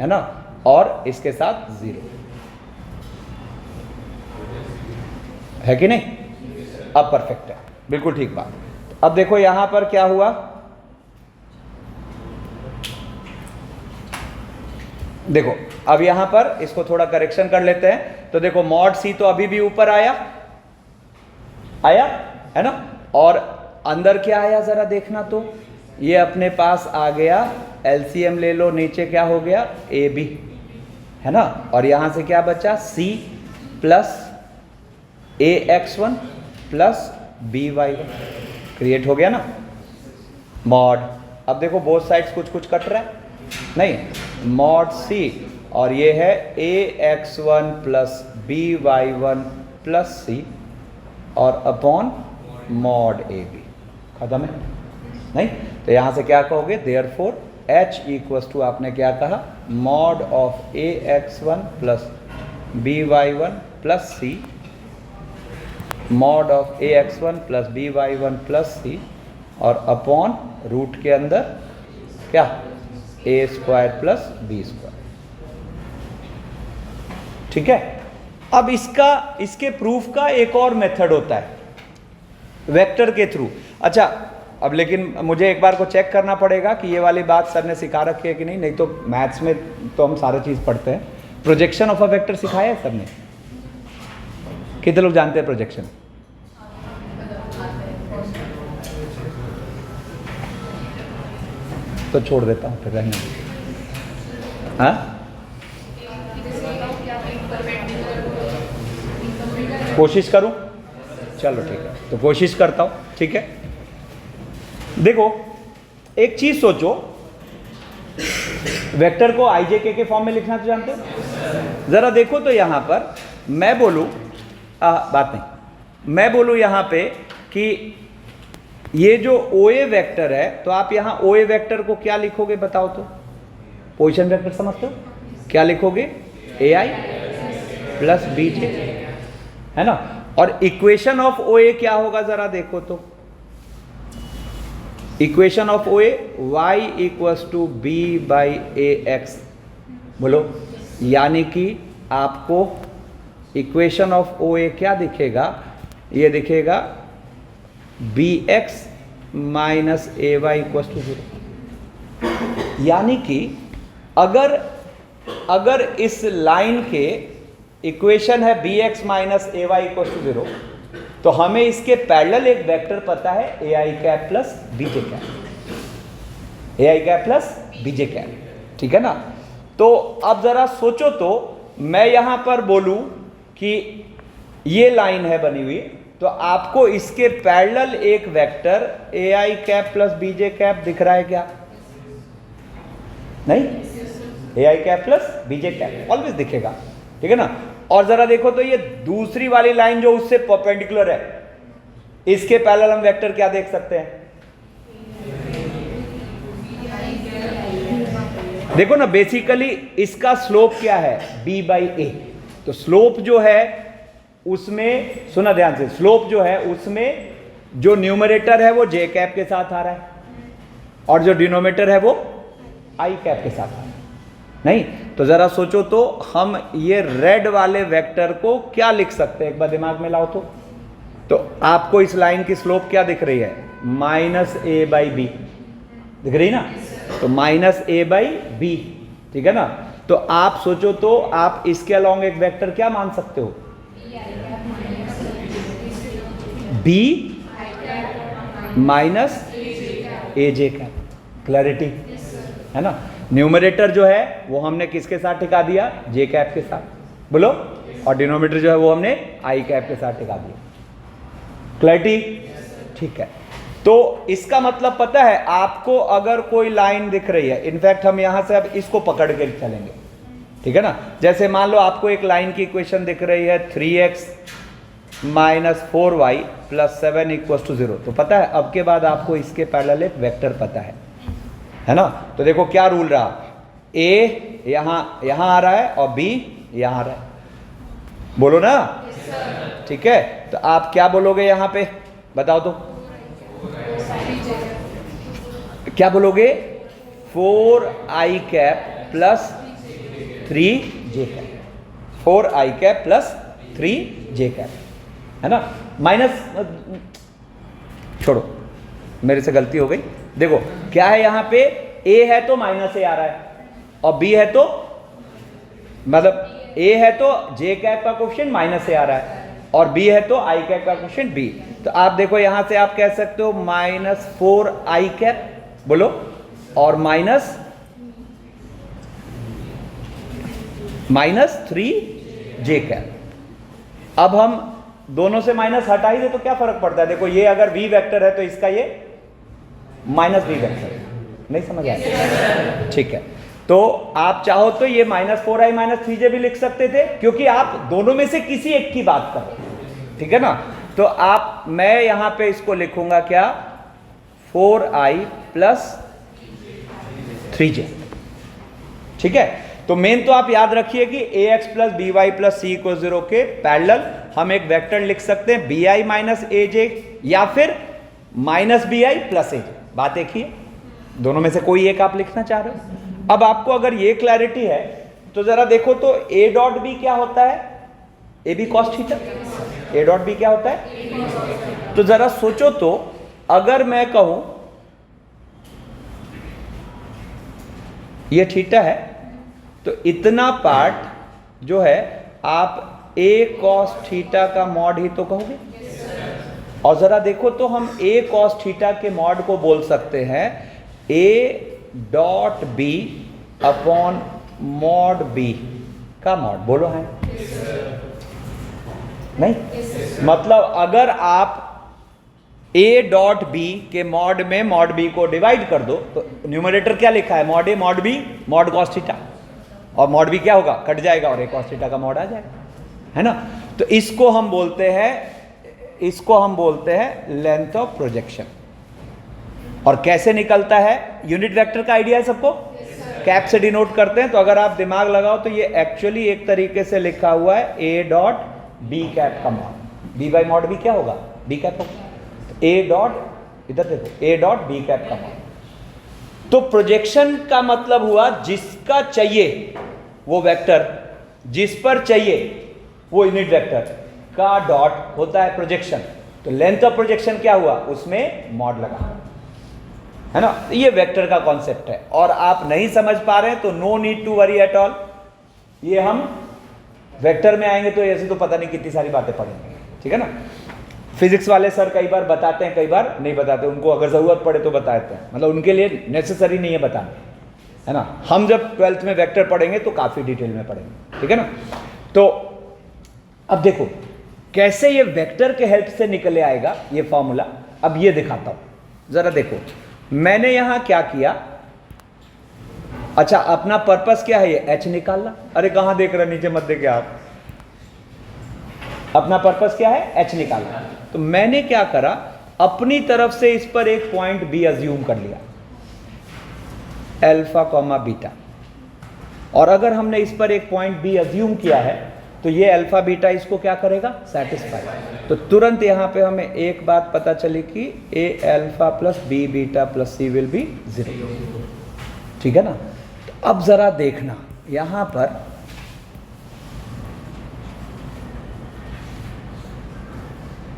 है ना, और इसके साथ 0 है कि नहीं। अब परफेक्ट है, बिल्कुल ठीक बात। अब देखो यहां पर क्या हुआ, देखो अब यहां पर इसको थोड़ा करेक्शन कर लेते हैं। तो देखो मॉड सी तो अभी भी ऊपर आया है ना, और अंदर क्या आया जरा देखना, तो ये अपने पास आ गया, एलसीएम ले लो, नीचे क्या हो गया, ए बी, है ना, और यहां से क्या बचा, C plus A x1 plus B y1, create हो गया ना मॉड। अब देखो बोथ साइड्स कुछ कुछ कट रहा है, नहीं, मॉड सी और ये है A x1 plus B y1 plus सी और अपॉन मॉड ए बी, खत्म है, नहीं, तो यहां से क्या कहोगे, देयरफॉर h इक्वल्स टू, आपने क्या कहा, mod of a x1 plus B y1 plus c, mod of a x1 plus B y1 plus सी और अपॉन रूट के अंदर क्या, a square plus B square, ठीक है। अब इसके प्रूफ का एक और मेथड होता है वेक्टर के थ्रू। अच्छा, अब लेकिन मुझे एक बार को चेक करना पड़ेगा कि ये वाली बात सर ने सिखा रखी है कि नहीं तो मैथ्स में तो हम सारी चीज़ पढ़ते हैं। प्रोजेक्शन ऑफ अ वेक्टर सिखाया है सर ने, कितने लोग जानते हैं प्रोजेक्शन? तो छोड़ देता हूँ फिर, रहने दो। हाँ, कोशिश करूं, चलो ठीक है, तो कोशिश करता हूं, ठीक है। देखो एक चीज सोचो, वेक्टर को IJK के फॉर्म में लिखना तो जानते हो, जरा देखो तो यहां पर मैं बोलूं, बात नहीं, मैं बोलूं यहां पे कि ये जो OA वेक्टर है, तो आप यहां OA वेक्टर को क्या लिखोगे बताओ तो, पोजीशन वेक्टर समझते हो, क्या लिखोगे, AI प्लस BJ, है ना, और इक्वेशन ऑफ OA क्या होगा जरा देखो तो, equation of OA y equals to b by ax, बोलो, यानी कि आपको इक्वेशन ऑफ OA क्या दिखेगा, ये दिखेगा bx minus ay equals to 0, यानी कि अगर इस लाइन के इक्वेशन है bx minus ay equals to 0, तो हमें इसके पैरेलल एक वेक्टर पता है ai cap plus bj cap, ai cap plus bj cap, ठीक है ना। तो अब जरा सोचो तो, मैं यहां पर बोलूं कि ये लाइन है बनी हुई, तो आपको इसके पैरेलल एक vector ai cap plus bj cap दिख रहा है क्या, नहीं, ai cap plus bj cap always दिखेगा, ठीक है ना। और जरा देखो तो ये दूसरी वाली लाइन जो उससे परपेंडिकुलर है, इसके पैरेलल हम वेक्टर क्या देख सकते हैं, देखो ना, बेसिकली इसका स्लोप क्या है, b बाई ए, तो स्लोप जो है उसमें, सुना ध्यान से, स्लोप जो है उसमें जो न्यूमरेटर है वो j कैप के साथ आ रहा है और जो डिनोमिनेटर है वो i कैप के साथ आ रहा है, नहीं, तो जरा सोचो तो हम ये रेड वाले वेक्टर को क्या लिख सकते हैं, एक बार दिमाग में लाओ तो आपको इस लाइन की स्लोप क्या दिख रही है, माइनस ए बाई बी दिख रही ना, तो माइनस ए बाई बी, ठीक है ना। तो आप सोचो तो आप इसके अलोंग एक वेक्टर क्या मान सकते हो, बी माइनस ए जे का, क्लैरिटी है ना। न्यूमरेटर जो है वो हमने किसके साथ टिका दिया, जे कैप के साथ, बोलो, और डिनोमिनेटर जो है वो हमने आई कैप के साथ टिका दिया, क्लैरिटी, ठीक है। तो इसका मतलब पता है आपको, अगर कोई लाइन दिख रही है, इनफैक्ट हम यहां से अब इसको पकड़ के चलेंगे, ठीक है ना। जैसे मान लो आपको एक लाइन की इक्वेशन दिख रही है 3x -4y + 7 = 0। तो पता है अब के बाद आपको इसके पैरेलल एक वेक्टर पता है ना। तो देखो क्या रूल रहा, ए यहाँ आ रहा है और बी यहाँ आ रहा है, बोलो ना। ठीक है, तो आप क्या बोलोगे यहाँ पे, बताओ तो क्या बोलोगे, 4i cap + 3j cap, 4i cap + 3j cap, है ना। माइनस छोड़ो, मेरे से गलती हो गई। देखो क्या है यहाँ पे, a है तो -a आ रहा है और b है तो मतलब a है तो j कैप का कोएफिशिएंट -a आ रहा है और b है तो i कैप का कोएफिशिएंट b। तो आप देखो यहां से आप कह सकते हो -4i कैप, बोलो, और -3j कैप। अब हम दोनों से माइनस हटा ही दे तो क्या फर्क पड़ता है। देखो ये अगर v वेक्टर है तो इसका ये -v वेक्टर है, नहीं समझ आया। ठीक है, तो आप चाहो तो ये -4i -3j भी लिख सकते थे, क्योंकि आप दोनों में से किसी एक की बात कर रहे हैं, ठीक है ना। तो आप, मैं यहां पे इसको लिखूंगा क्या, 4i + 3j। ठीक है, तो मेन तो आप याद रखिए कि ax + by + c = 0 के पैरेलल हम एक वेक्टर लिख सकते हैं bi - aj या फिर -bi + aj। बात एक ही है, दोनों में से कोई एक आप लिखना चाह रहे हो। अब आपको अगर ये क्लैरिटी है तो जरा देखो तो a.b क्या होता है, ab cos थीटा। a.b क्या होता है, तो जरा सोचो तो, अगर मैं कहूं ये थीटा है तो इतना पार्ट जो है आप a cos थीटा का मॉड ही तो कहोगे। और जरा देखो तो हम a cos थीटा के मॉड को बोल सकते हैं a.b / mod b का मॉड, बोलो है नहीं। मतलब अगर आप a.b के मॉड में mod b को डिवाइड कर दो तो न्यूमरेटर क्या लिखा है, mod a mod b mod cos theta, और mod b क्या होगा, कट जाएगा और a cos थीटा का मॉड आ जाएगा, है ना। तो इसको हम बोलते हैं लेंथ ऑफ प्रोजेक्शन। और कैसे निकलता है, यूनिट वेक्टर का आइडिया है सबको, कैप से डिनोट करते हैं। तो अगर आप दिमाग लगाओ तो ये एक्चुअली एक तरीके से लिखा हुआ है a.b कैप का मॉड, b / mod b क्या होगा, b कैप होगा। इधर देखो a.b कैप का मॉड। तो प्रोजेक्शन का मतलब हुआ जिसका चाहिए वो वेक्टर, जिस पर चाहिए वो यूनिट वेक्टर का डॉट होता है प्रोजेक्शन। तो लेंथ ऑफ प्रोजेक्शन क्या हुआ, उसमें मॉड लगा, है ना। ये वेक्टर का कॉन्सेप्ट है। और आप नहीं समझ पा रहे हैं तो no need to worry at all, ये हम वेक्टर में आएंगे तो ऐसे तो पता नहीं कितनी सारी बातें पढ़ेंगे, ठीक है ना। फिजिक्स वाले सर कई बार बताते हैं, कई बार नहीं बताते, उनको अगर ज़रूरत पड़े तो बताते हैं, मतलब उनके लिए नेसेसरी नहीं है बताना, है ना। हम जब 12th में वेक्टर पढ़ेंगे तो काफ़ी डिटेल में पढ़ेंगे, ठीक है ना। तो अब देखो कैसे ये वेक्टर के हेल्प से निकले आएगा ये फॉर्मूला। अब ये दिखाता हूं, जरा देखो मैंने यहां क्या किया। अच्छा, अपना पर्पस क्या है, ये h निकालना। अरे कहां देख रहे, नीचे मत देखे आप, अपना पर्पस क्या है, h निकालना। तो मैंने क्या करा, अपनी तरफ से इस पर एक पॉइंट b अज्यूम कर लिया, अल्फा, बीटा। और अगर हमने इस पर एक पॉइंट b अज्यूम किया है तो ये अल्फा बीटा इसको क्या करेगा, सेटिस्फाई। तो तुरंत यहां पे हमें एक बात पता चली कि a∝ + b beta + c will be 0, ठीक है ना। तो अब जरा देखना यहां पर,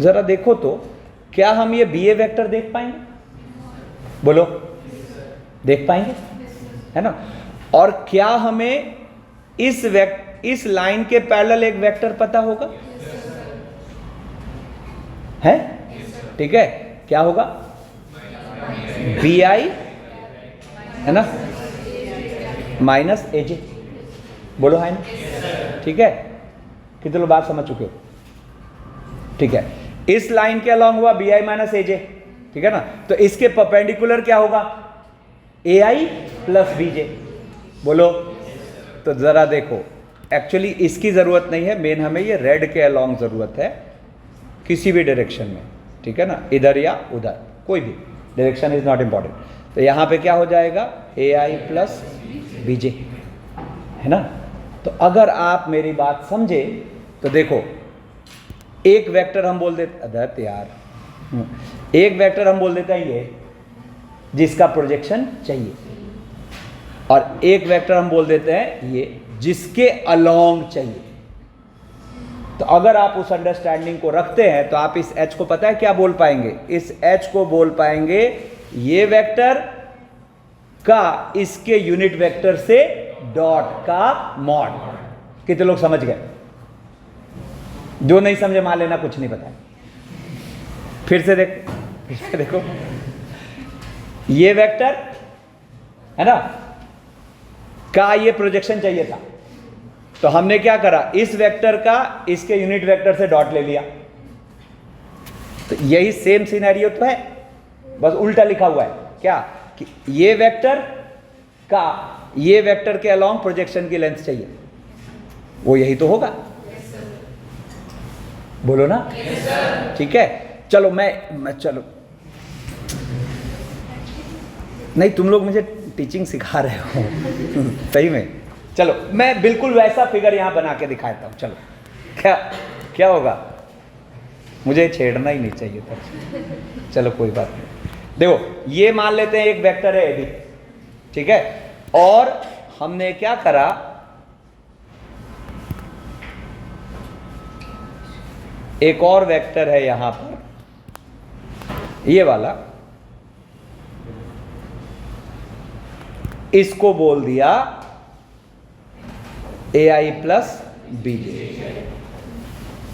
जरा देखो तो क्या हम ये bA वेक्टर देख पाएंगे, बोलो, देख पाएंगे, है ना। और क्या हमें इस लाइन के पैरेलल एक वेक्टर पता होगा, है, ठीक है। क्या होगा, bi, है ना, -aj, बोलो है ना, ठीक है। कितने लोग बात समझ चुके हो, ठीक है। इस लाइन के अलॉन्ग हुआ bi - aj, ठीक है ना। तो इसके परपेंडिकुलर क्या होगा, ai + bj, बोलो। तो जरा देखो, एक्चुअली इसकी जरूरत नहीं है, मेन हमें ये रेड के अलॉन्ग जरूरत है, किसी भी डायरेक्शन में, ठीक है ना, इधर या उधर, कोई भी डायरेक्शन इज नॉट इम्पॉर्टेंट। तो यहाँ पे क्या हो जाएगा, AI प्लस BJ, है ना। तो अगर आप मेरी बात समझे तो देखो, एक वेक्टर हम बोल देते, अदत यार, एक वेक्टर हम बोल देते हैं ये जिसका प्रोजेक्शन चाहिए, और एक वेक्टर हम बोल देते हैं ये जिसके अलोंग चाहिए। तो अगर आप उस अंडरस्टैंडिंग को रखते हैं तो आप इस H को पता है क्या बोल पाएंगे, इस H को बोल पाएंगे ये वेक्टर का इसके यूनिट वेक्टर से डॉट का मॉड। कितने लोग समझ गए? जो नहीं समझे मान लेना कुछ नहीं पता। फिर से देखो, ये वेक्टर है ना का ये प्रोजेक्शन चाहिए था, तो हमने क्या करा, इस वेक्टर का इसके यूनिट वेक्टर से डॉट ले लिया। तो यही सेम सिनेरियो तो है, बस उल्टा लिखा हुआ है क्या, कि ये वेक्टर का ये वेक्टर के अलोंग प्रोजेक्शन की लेंथ चाहिए, वो यही तो होगा। बोलो ना, ठीक है। चलो मैं चलो, नहीं तुम लोग मुझे टीचिंग सिखा रहे हो सही में। चलो मैं बिल्कुल वैसा फिगर यहां बना के दिखाता हूं। चलो क्या होगा, मुझे छेड़ना ही नहीं चाहिए था। चलो कोई बात नहीं। देखो ये मान लेते हैं एक वेक्टर है AB, ठीक है, और हमने क्या करा, एक और वेक्टर है यहां पर, ये वाला, इसको बोल दिया AI प्लस BJ।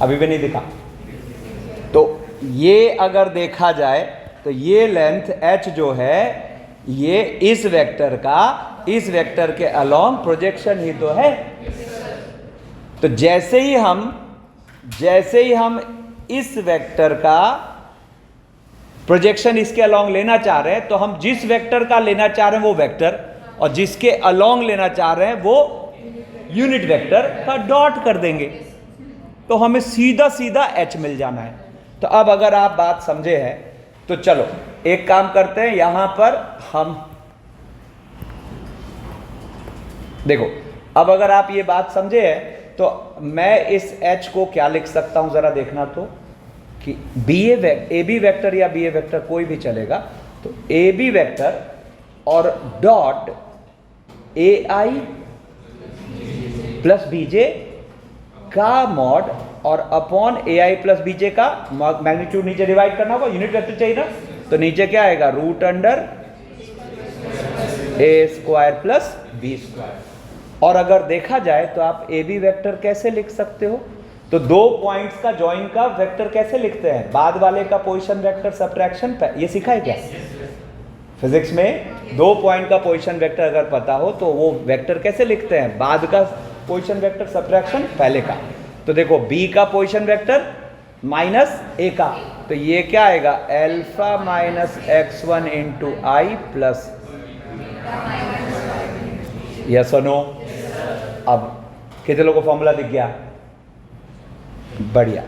अभी भी नहीं दिखा। तो ये अगर देखा जाए तो ये लेंथ H जो है ये इस वेक्टर का इस वेक्टर के अलोंग प्रोजेक्शन ही तो है। तो जैसे ही हम इस वेक्टर का प्रोजेक्शन इसके अलोंग लेना चाह रहे हैं, तो हम जिस वेक्टर का लेना चाह रहे हैं वो वेक्टर, और जिसके अलोंग लेना चाह रहे हैं वो यूनिट वेक्टर का डॉट कर देंगे, तो हमें सीधा सीधा H मिल जाना है। तो अब अगर आप बात समझे हैं तो चलो एक काम करते हैं, यहां पर हम देखो, अब अगर आप ये बात समझे हैं तो मैं इस H को क्या लिख सकता हूं, जरा देखना तो, कि AB वेक्टर या BA वेक्टर कोई भी चलेगा। तो AB वेक्टर और डॉट AI प्लस BJ का मॉड और अपॉन AI प्लस BJ का मैग्नीट्यूड नीचे डिवाइड करना होगा, यूनिट वेक्टर चाहिए ना, तो नीचे क्या आएगा, root under A square plus B square. और अगर देखा जाए तो आप AB वेक्टर कैसे लिख सकते हो, तो दो पॉइंट्स का जॉइन का वेक्टर कैसे लिखते हैं, बाद वाले का पोजीशन वेक्टर सब्ट्रैक्शन, ये सीखा है क्या फिजिक्स में? दो पॉइंट का पोजीशन वेक्टर अगर पता हो तो वो वेक्टर कैसे लिखते हैं, बाद का पोजीशन वेक्टर सब्ट्रैक्शन पहले का। तो देखो B का पोजीशन वेक्टर माइनस A का, तो ये क्या आएगा, alpha minus x1 into I plus, yes और नो। अब कितने लोगों को फॉर्मूला दिख गया? बढ़िया,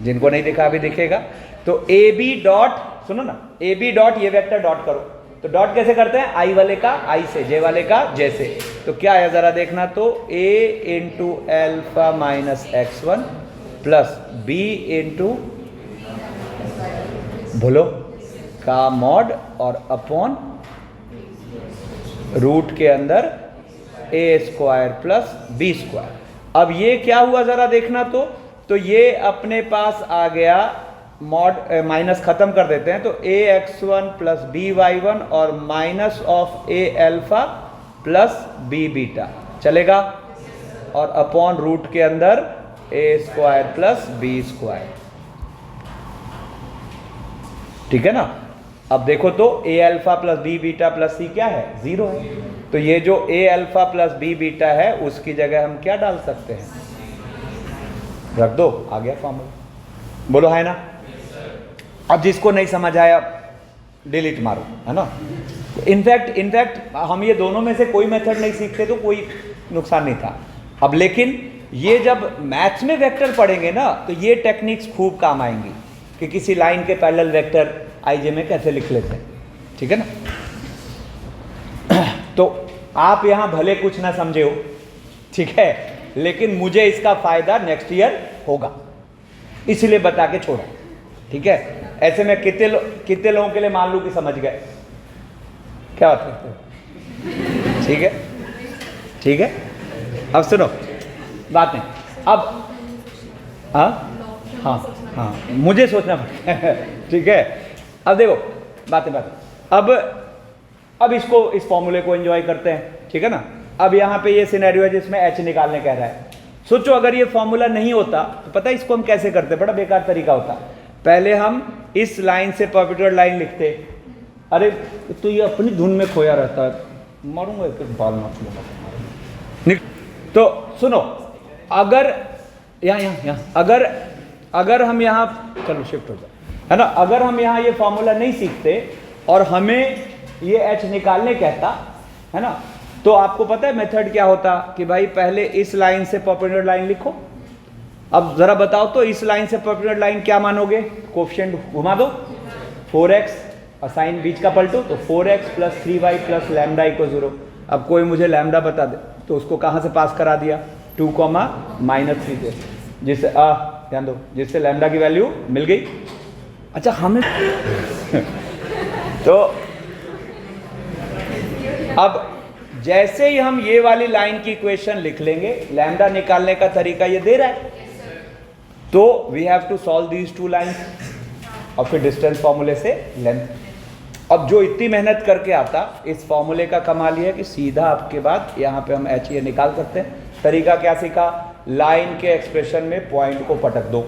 जिनको नहीं दिखा अभी दिखेगा। तो AB डॉट, सुनो ना, AB डॉट ये वेक्टर डॉट करो, तो डॉट कैसे करते हैं, I वाले का I से, J वाले का J से। तो क्या है जरा देखना तो, A into alpha minus x1 plus B into बोलो का मॉड और अपॉन रूट के अंदर A square plus B square. अब ये क्या हुआ जरा देखना तो ये अपने पास आ गया, मॉड माइनस खत्म कर देते हैं, तो AX1 प्लस BY1 और minus of A alpha plus B beta चलेगा, और अपॉन रूट के अंदर A square plus B square, ठीक है ना। अब देखो तो A alpha plus B beta plus C क्या है, 0 है। तो ये जो A alpha plus B beta है उसकी जगह हम क्या डाल सकते हैं, रख दो, आ गया फॉर्मूला। बोलो है ना। अब जिसको नहीं समझ आया डिलीट मारो, है ना। इनफैक्ट हम ये दोनों में से कोई मेथड नहीं सीखते तो कोई नुकसान नहीं था। अब लेकिन ये जब मैथ्स में वेक्टर पढ़ेंगे ना तो ये टेक्निक्स खूब काम आएंगी। कि किसी लाइन के पैरेलल वेक्टर IJ में कैसे लिख लेते हैं, ठीक है ना। तो आप यहाँ भले कुछ ना समझे हो, ठीक है, लेकिन मुझे इसका फायदा नेक्स्ट ईयर होगा, इसलिए बता के छोड़ा, ठीक है। ऐसे में कितने लोगों के लिए मान लूँ कि समझ गए, क्या बात करते हो, ठीक है, ठीक है। अब सुनो, बात नहीं, अब हाँ, मुझे सोचना पड़ता है, ठीक है। अब देखो बातें अब इस फॉर्मूले को एंजॉय करते हैं, ठीक है ना। अब यहाँ पे ये सिनेरियो है जिसमें H निकालने कह रहा है। सोचो अगर ये फॉर्मूला नहीं होता तो पता है इसको हम कैसे करते, बड़ा बेकार तरीका होता। पहले हम इस लाइन से परपेंडिकुलर लाइन लिखते, अरे तो ये अपनी धुन में खोया रहता है, मारूंगा एक बाल मार लूंगा। तो सुनो, अगर यहाँ अगर हम यहाँ, चलो शिफ्ट हो जाए, है ना, अगर हम यहाँ ये फॉर्मूला नहीं सीखते और हमें ये H निकालने कहता, है ना, तो आपको पता है मेथड क्या होता कि भाई पहले इस लाइन से परपेंडिकुलर लाइन लिखो। अब जरा बताओ तो इस लाइन से परपेंडिकुलर लाइन क्या मानोगे, कोफिशिएंट घुमा दो 4x और साइन बीच का पलटो, तो 4x + 3y + लैम्डा = 0। अब कोई मुझे लैम्डा बता दे तो उसको कहाँ से पास करा दिया, 2, -3 से, जिससे ध्यान दो, जिससे लैम्डा की वैल्यू मिल गई। अच्छा हमें तो अब जैसे ही हम ये वाली लाइन की इक्वेशन लिख लेंगे, लैम्डा निकालने का तरीका ये दे रहा है, तो we have to solve these 2 lines और फिर डिस्टेंस फॉर्मूले से लेंथ। अब जो इतनी मेहनत करके आता, इस फॉर्मूले का कमाल ये है कि सीधा आपके बाद यहाँ पे हम H ये निकाल सकते हैं। तरीका क्या सीखा, लाइन के एक्सप्रेशन में पॉइंट को पटक दो,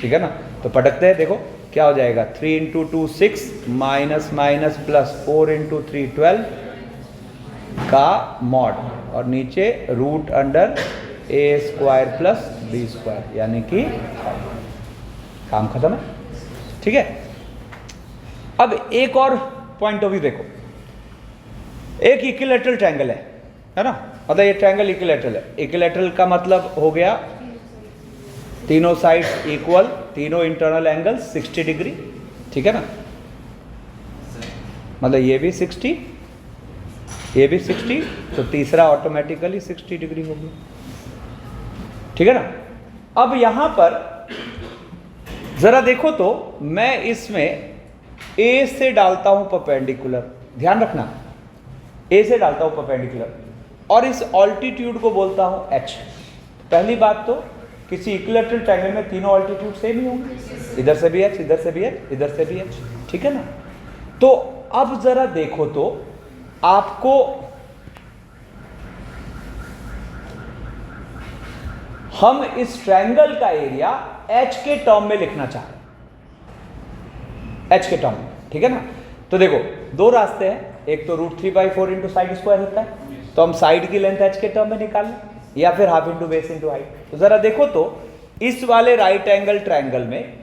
ठीक है ना। तो पटकते हैं, देखो क्या हो जाएगा, 3 × 2 6 -+4 × 3 12 का मॉड, और नीचे √A² + B², यानी कि काम खत्म है, ठीक है। अब एक और पॉइंट ऑफ व्यू देखो, एक इक्विलैटरल ट्रायंगल है ना, मतलब ये ट्रायंगल इक्विलैटरल है। इक्विलैटरल का मतलब हो गया तीनों साइड्स इक्वल, तीनों इंटरनल एंगल्स 60 डिग्री, ठीक है ना, मतलब ये भी 60, ये भी 60, तो तीसरा ऑटोमेटिकली 60 डिग्री हो गया, ठीक है ना। अब यहां पर जरा देखो तो मैं इसमें A से डालता हूं परपेंडिकुलर, ध्यान रखना, A से डालता हूं परपेंडिकुलर और इस ऑल्टीट्यूड को बोलता हूं H। पहली बात तो किसी इक्विलैटरल ट्रायंगल में तीनों ऑल्टीट्यूड सेम ही होंगे, इधर से भी H, इधर से भी H, इधर से भी H, ठीक है ना। तो अब जरा देखो तो आपको हम इस ट्रायंगल का एरिया H के टर्म में लिखना चाह रहे हैं, H के टर्म में, ठीक है ना। तो देखो दो रास्ते हैं, एक तो √3/4 × साइड² होता है, तो हम साइड की लेंथ H के टर्म में निकाल लें, या फिर half into base into height. तो जरा देखो तो इस वाले राइट एंगल ट्रायंगल में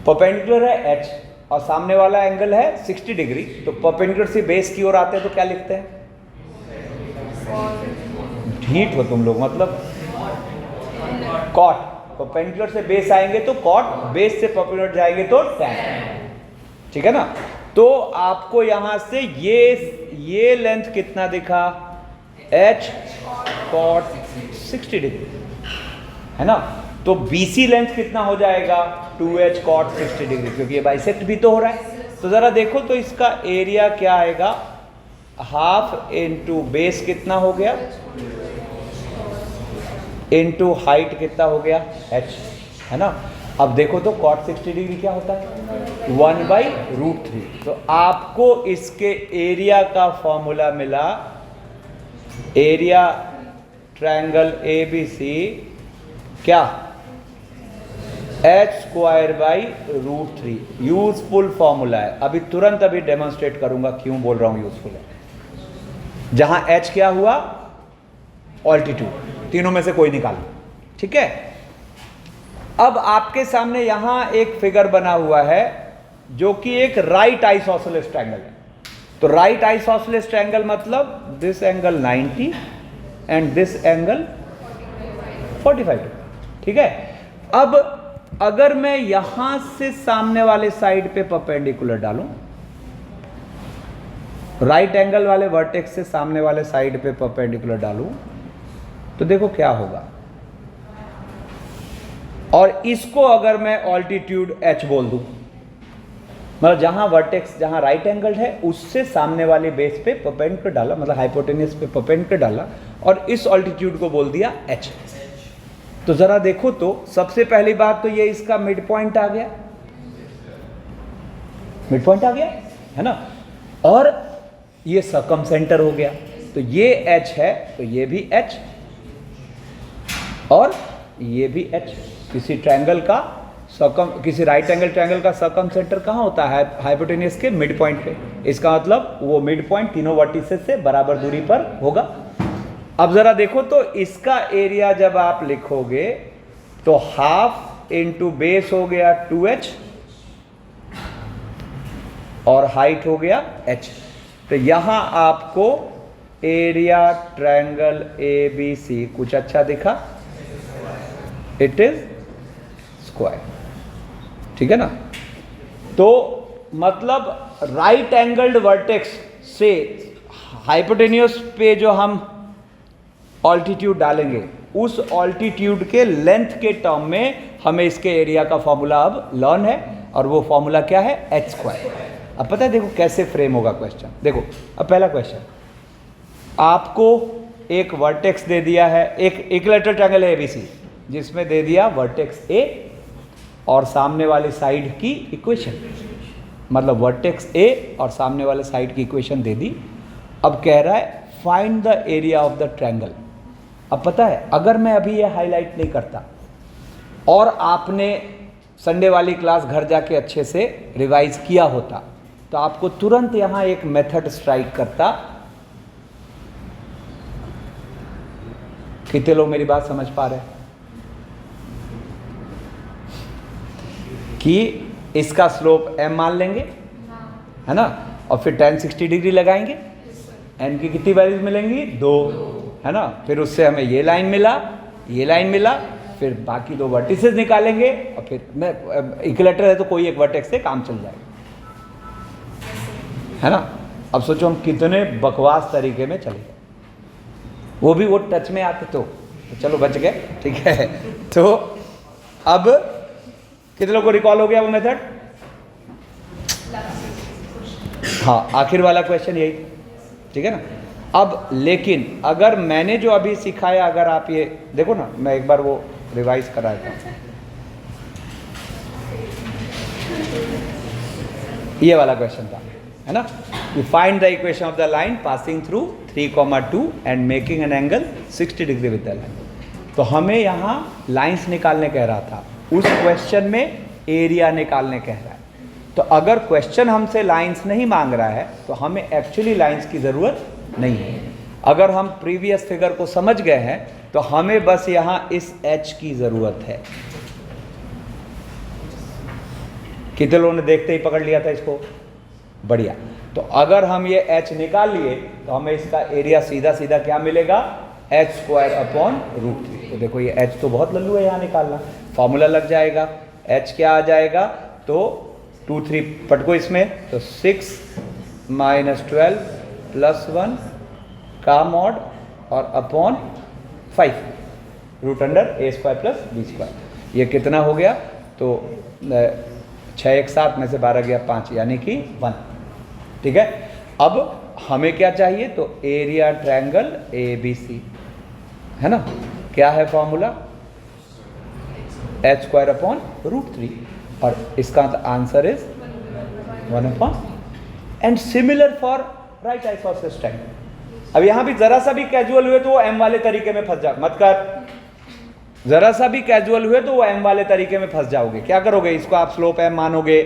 परपेंडिकुलर है H और सामने वाला एंगल है 60 डिग्री, तो परपेंडिकुलर से बेस की ओर आते हैं तो क्या लिखते हैं, ढीठ हो तुम लोग, मतलब कॉट। परपेंडिकुलर से बेस आएंगे तो कॉट, बेस से परपेंडिकुलर जाएंगे तो टैन, ठीक है ना। तो आपको यहां से ये लेंथ कितना दिखा, H cot 60 डिग्री, है ना। तो BC लेंथ कितना हो जाएगा, 2H cot 60 डिग्री, क्योंकि ये बाइसेक्ट भी तो हो रहा है। तो जरा देखो तो इसका एरिया क्या आएगा, हाफ इंटू बेस कितना हो गया, इंटू हाइट कितना हो गया H, है ना। अब देखो तो cot 60 डिग्री क्या होता है, 1/√3। तो आपको इसके एरिया का फॉर्मूला मिला, एरिया ट्रायंगल ABC क्या, H²/√3। यूजफुल फॉर्मूला है, अभी तुरंत अभी डेमोन्स्ट्रेट करूंगा क्यों बोल रहा हूं यूजफुल है। जहां H क्या हुआ, ऑल्टीट्यूड, तीनों में से कोई निकालो, ठीक है। अब आपके सामने यहां एक फिगर बना हुआ है जो कि एक राइट आइसोसेलेस ट्रायंगल है। तो राइट आइसोसेलेस ट्रायंगल मतलब this angle 90 and this angle 45, ठीक है। अब अगर मैं यहां से सामने वाले साइड पे परपेंडिकुलर डालूं, राइट एंगल वाले वर्टेक्स से सामने वाले साइड पे परपेंडिकुलर डालूं, तो देखो क्या होगा। और इसको अगर मैं ऑल्टीट्यूड h बोल दूं, मतलब जहां वर्टेक्स, जहां राइट एंगल है उससे सामने वाले बेस पे परपेंडिकुलर डाला, मतलब हाइपोटेन्यूस पे परपेंडिकुलर डाला, और इस ऑल्टीट्यूड को बोल दिया h। तो जरा देखो, तो सबसे पहली बात तो ये इसका मिड पॉइंट आ गया, मिड पॉइंट आ गया है ना, और ये सर्कम सेंटर हो गया। तो ये h है, तो ये भी h और ये भी h। किसी ट्रायंगल का किसी राइट एंगल ट्रायंगल का सर्कम सेंटर कहाँ होता है? हाइपोटेन्यूस के मिड पॉइंट पे। इसका मतलब वो मिड पॉइंट तीनों वर्टिसेस से बराबर दूरी पर होगा। अब जरा देखो, तो इसका एरिया जब आप लिखोगे तो हाफ इंटू बेस हो गया 2h और हाइट हो गया h। तो यहां आपको एरिया ट्रायंगल ABC कुछ अच्छा दिखा, इट इज स्क्वायर, ठीक है ना। तो मतलब राइट एंगल्ड वर्टेक्स से हाइपोटेन्यूस पे जो हम ऑल्टीट्यूड डालेंगे, उस ऑल्टीट्यूड के लेंथ के टर्म में हमें इसके एरिया का फॉर्मूला अब लर्न है, और वो फॉर्मूला क्या है? h square. अब पता है देखो कैसे फ्रेम होगा क्वेश्चन। देखो अब पहला क्वेश्चन, आपको एक वर्टेक्स दे दिया है, एक इक्विलैटरल ट्रायंगल है ABC, जिसमें दे दिया वर्टेक्स A और सामने वाली साइड की इक्वेशन, मतलब वर्टेक्स A और सामने वाले साइड की इक्वेशन दे दी। अब कह रहा है find the area of the triangle. अब पता है, अगर मैं अभी ये हाईलाइट नहीं करता और आपने संडे वाली क्लास घर जाके अच्छे से रिवाइज किया होता, तो आपको तुरंत यहां एक मेथड स्ट्राइक करता। कितने लोग मेरी बात समझ पा रहे हैं? कि इसका स्लोप m मान लेंगे, है ना, और फिर tan 60 डिग्री लगाएंगे, n की कितनी वैल्यूज मिलेंगी? 2, है ना। फिर उससे हमें ये लाइन मिला, ये लाइन मिला, फिर बाकी 2 वर्टिसेस निकालेंगे, और फिर मैं इक्विलैटरल है तो कोई एक वर्टेक्स से काम चल जाएगा, है ना। अब सोचो हम कितने बकवास तरीके में चले गए, वो भी वो टच में आते तो चलो बच गए, ठीक है। तो अब कितने लोगों को रिकॉल हो गया वो मेथड? हाँ, आखिर वाला क्वेश्चन यही, ठीक है ना। अब लेकिन अगर मैंने जो अभी सिखाया, अगर आप ये देखो ना, मैं एक बार वो रिवाइज करा देता हूँ। ये वाला क्वेश्चन था, है ना, कि find the equation of the line passing through 3,2 and making an angle 60 degree with the line. तो हमें यहाँ लाइंस निकालने कह रहा था, उस क्वेश्चन में एरिया निकालने कह रहा है। तो अगर क्वेश्चन हमसे लाइंस नहीं मांग रहा है तो हमें एक्चुअली लाइंस की ज़रूरत नहीं है। अगर हम प्रीवियस फिगर को समझ गए हैं तो हमें बस यहाँ इस h की ज़रूरत है। कितने लोगों ने देखते ही पकड़ लिया था इसको? बढ़िया। तो अगर हम ये h निकाल लिए तो हमें इसका एरिया सीधा सीधा क्या मिलेगा? h square upon √3। तो देखो ये h तो बहुत लल्लू है यहाँ निकालना, फॉर्मूला लग जाएगा। h क्या आ जाएगा? तो 2 3 पटको इसमें, तो 6 - 12 + 1 का मॉड और अपॉन 5 √a² + b²। ये कितना हो गया? तो 6 1 7 में से 12 गया 5, यानी कि 1, ठीक है। अब हमें क्या चाहिए? तो एरिया ट्रायंगल ABC, है ना। क्या है फॉर्मूला? h स्क्वायर अपॉन √3, और इसका answer is 1/, and similar for right isosceles triangle. अब यहां भी जरा सा भी कैजुअल हुए तो वो m वाले तरीके में फंस जा मत कर, जरा सा भी कैजुअल हुए तो वो m वाले तरीके में फंस जाओगे। क्या करोगे? इसको आप स्लोप m मानोगे,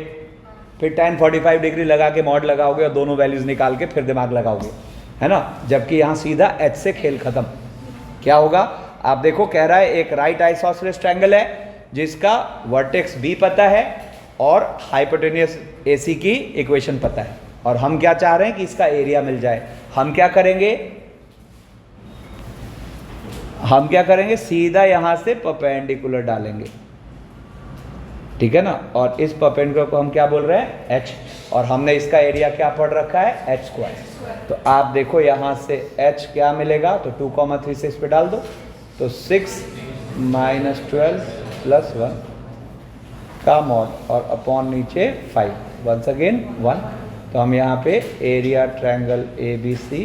फिर tan 45 डिग्री लगा के मॉड लगाओगे और दोनों वैल्यूज निकाल के फिर दिमाग लगाओगे, है ना। जबकि यहाँ सीधा h से खेल खत्म। क्या होगा? आप देखो, कह रहा है एक राइट आइसोसेलेस ट्रायंगल है जिसका वर्टेक्स B पता है और हाइपोटेन्यूस AC की इक्वेशन पता है, और हम क्या चाह रहे हैं कि इसका एरिया मिल जाए। हम क्या करेंगे? सीधा यहां से परपेंडिकुलर डालेंगे, ठीक है ना, और इस परपेंडिकुलर को हम क्या बोल रहे हैं, h, और हमने इसका एरिया क्या पढ़ रखा है, h स्क्वायर। तो आप देखो यहाँ से h क्या मिलेगा, तो 2,3 से इस पे डाल दो, तो 6 - 12 + 1 का मॉड और अपॉन नीचे 5, वंस अगेन 1। तो हम यहाँ पे एरिया ट्रायंगल ABC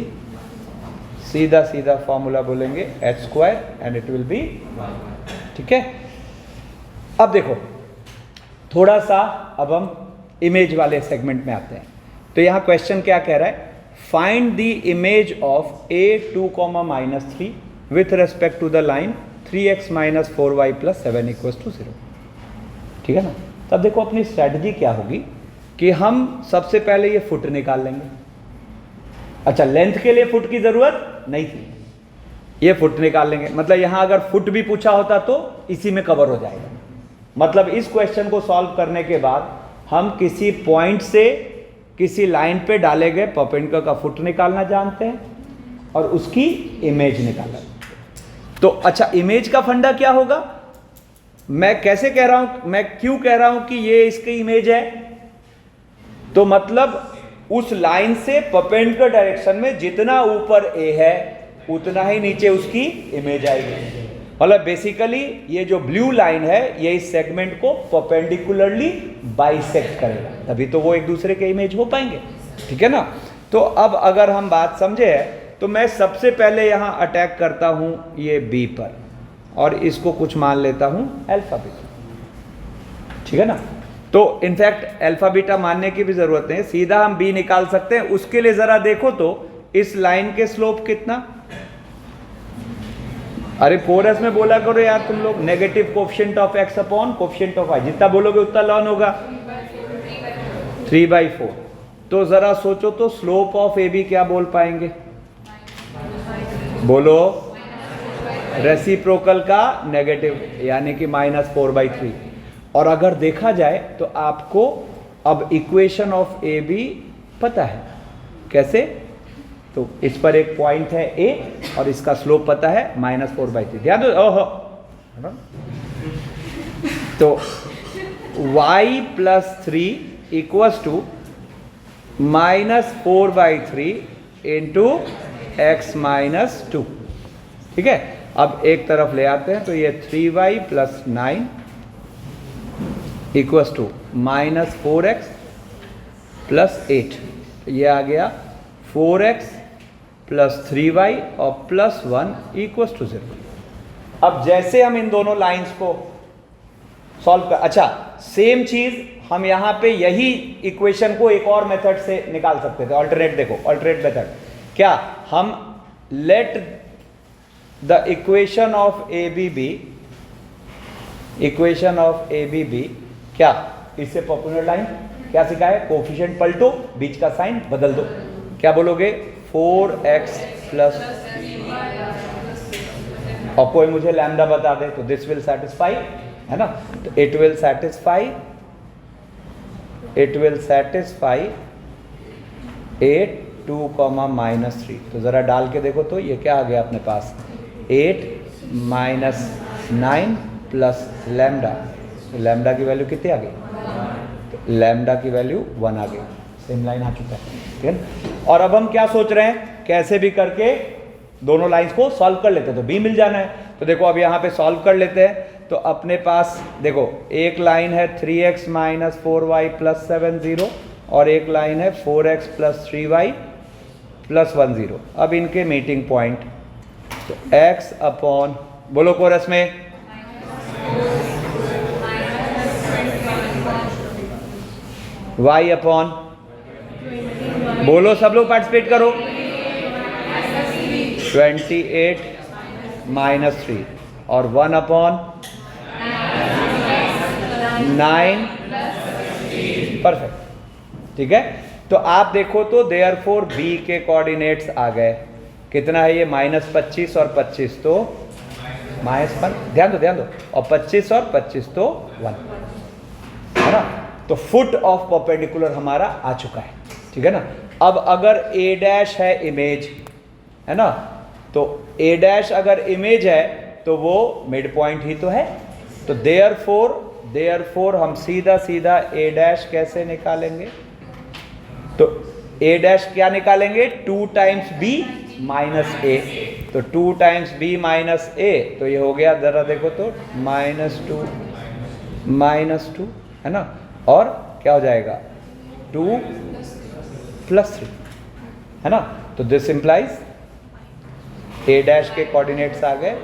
सीधा सीधा फॉर्मूला बोलेंगे h square and it will be 1। ठीक है, अब देखो थोड़ा सा अब हम इमेज वाले सेगमेंट में आते हैं। तो यहाँ क्वेश्चन क्या कह रहा है, find the image of a2, -3 with respect to the line 3x - 4y + 7 = 0। ठीक है ना, तब देखो अपनी स्ट्रैटेजी क्या होगी कि हम सबसे पहले ये फुट निकाल लेंगे। अच्छा, लेंथ के लिए फुट की जरूरत नहीं थी, ये फुट निकाल लेंगे, मतलब यहां अगर फुट भी पूछा होता तो इसी में कवर हो जाएगा। मतलब इस क्वेश्चन को सॉल्व करने के बाद हम किसी पॉइंट से किसी लाइन पे डाले गए परपेंडिकुलर का फुट निकालना जानते हैं और उसकी इमेज निकालना। तो अच्छा, इमेज का फंडा क्या होगा, मैं कैसे कह रहा हूं, मैं क्यों कह रहा हूं कि ये इसकी इमेज है, तो मतलब उस लाइन से परपेंडिकुलर डायरेक्शन में जितना ऊपर ए है उतना ही नीचे उसकी इमेज आएगी। मतलब बेसिकली ये जो ब्लू लाइन है ये इस सेगमेंट को परपेंडिकुलरली बाइसेक्ट करेगा, तभी तो वो एक दूसरे के इमेज हो पाएंगे। ठीक है ना, तो अब अगर हम बात समझे तो मैं सबसे पहले यहाँ अटैक करता हूँ ये बी पर और इसको कुछ मान लेता हूँ अल्फा बीटा। ठीक है ना, तो इनफैक्ट अल्फा बीटा मानने की भी जरूरत नहीं, सीधा हम बी निकाल सकते हैं। उसके लिए जरा देखो तो इस लाइन के स्लोप कितना, अरे 4s में बोला करो यार तुम लोग, negative coefficient of x upon coefficient of y, जितना बोलोगे उतना लॉन होगा 3/4। तो जरा सोचो तो स्लोप ऑफ ए बी क्या बोल पाएंगे, बोलो, रेसिप्रोकल का नेगेटिव यानी कि -4/3। और अगर देखा जाए तो आपको अब इक्वेशन ऑफ ए बी पता है कैसे, तो इस पर एक पॉइंट है ए और इसका स्लोप पता है -4/3। ध्यान दो, ओहो, तो y + 3 = -4/3 × x - 2। ठीक है, अब एक तरफ ले आते हैं, तो ये 3y + 9 = -4x + 8, ये आ गया 4x + 3y और +1 = 0। अब जैसे हम इन दोनों लाइंस को सॉल्व कर, अच्छा सेम चीज हम यहां पे यही इक्वेशन को एक और मेथड से निकाल सकते थे, अल्टरनेट। देखो अल्टरनेट मेथड क्या, हम let the equation of A B B, equation of A B B क्या, इससे पॉपुलर लाइन क्या सिखाए, कोफिशिएंट पलटो, बीच का साइन बदल दो, क्या बोलोगे 4x + और कोई मुझे लैम्डा बता दे तो दिस विल सेटिस्फाई, है ना, तो इट विल सेटिस्फाई 8 2, -3। तो जरा डाल के देखो तो ये क्या आ गया अपने पास, 8 - 9 + लैम्डा, तो लैम्डा की वैल्यू कितनी आ गई, तो लैम्डा की वैल्यू 1 आ गई। सेम लाइन आ चुका है, ठीक है। और अब हम क्या सोच रहे हैं, कैसे भी करके दोनों लाइंस को सॉल्व कर लेते हैं, तो बी मिल जाना है। तो देखो अब यहाँ पे सॉल्व कर लेते हैं, तो अपने पास देखो एक लाइन है 3x - 4y + 7 0 और एक लाइन है 4x + 3y + 1 0। अब इनके मीटिंग पॉइंट, तो x अपॉन, बोलो कोरस में, y अपॉन, बोलो सब लोग पार्टिसिपेट करो, 28 - 3 और 1 अपॉन 9, परफेक्ट। ठीक है, तो आप देखो तो देयरफॉर बी के कोऑर्डिनेट्स आ गए, कितना है ये -25 और 25 तो -1, ध्यान दो, और 25 और 25 तो 1, है ना। तो फुट ऑफ परपेंडिकुलर हमारा आ चुका है, ठीक है ना। अब अगर a' है इमेज, है ना, तो a' अगर इमेज है तो वो मिड पॉइंट ही तो है, तो देयरफॉर देयरफॉर हम सीधा सीधा a डैश कैसे निकालेंगे? तो a डैश क्या निकालेंगे? 2 टाइम्स b माइनस a, तो 2 टाइम्स b माइनस a, तो ये हो गया, जरा देखो तो -2 है ना, और क्या हो जाएगा 2 + 3 है ना। तो दिस इंप्लाइज a डैश के कोऑर्डिनेट्स आ गए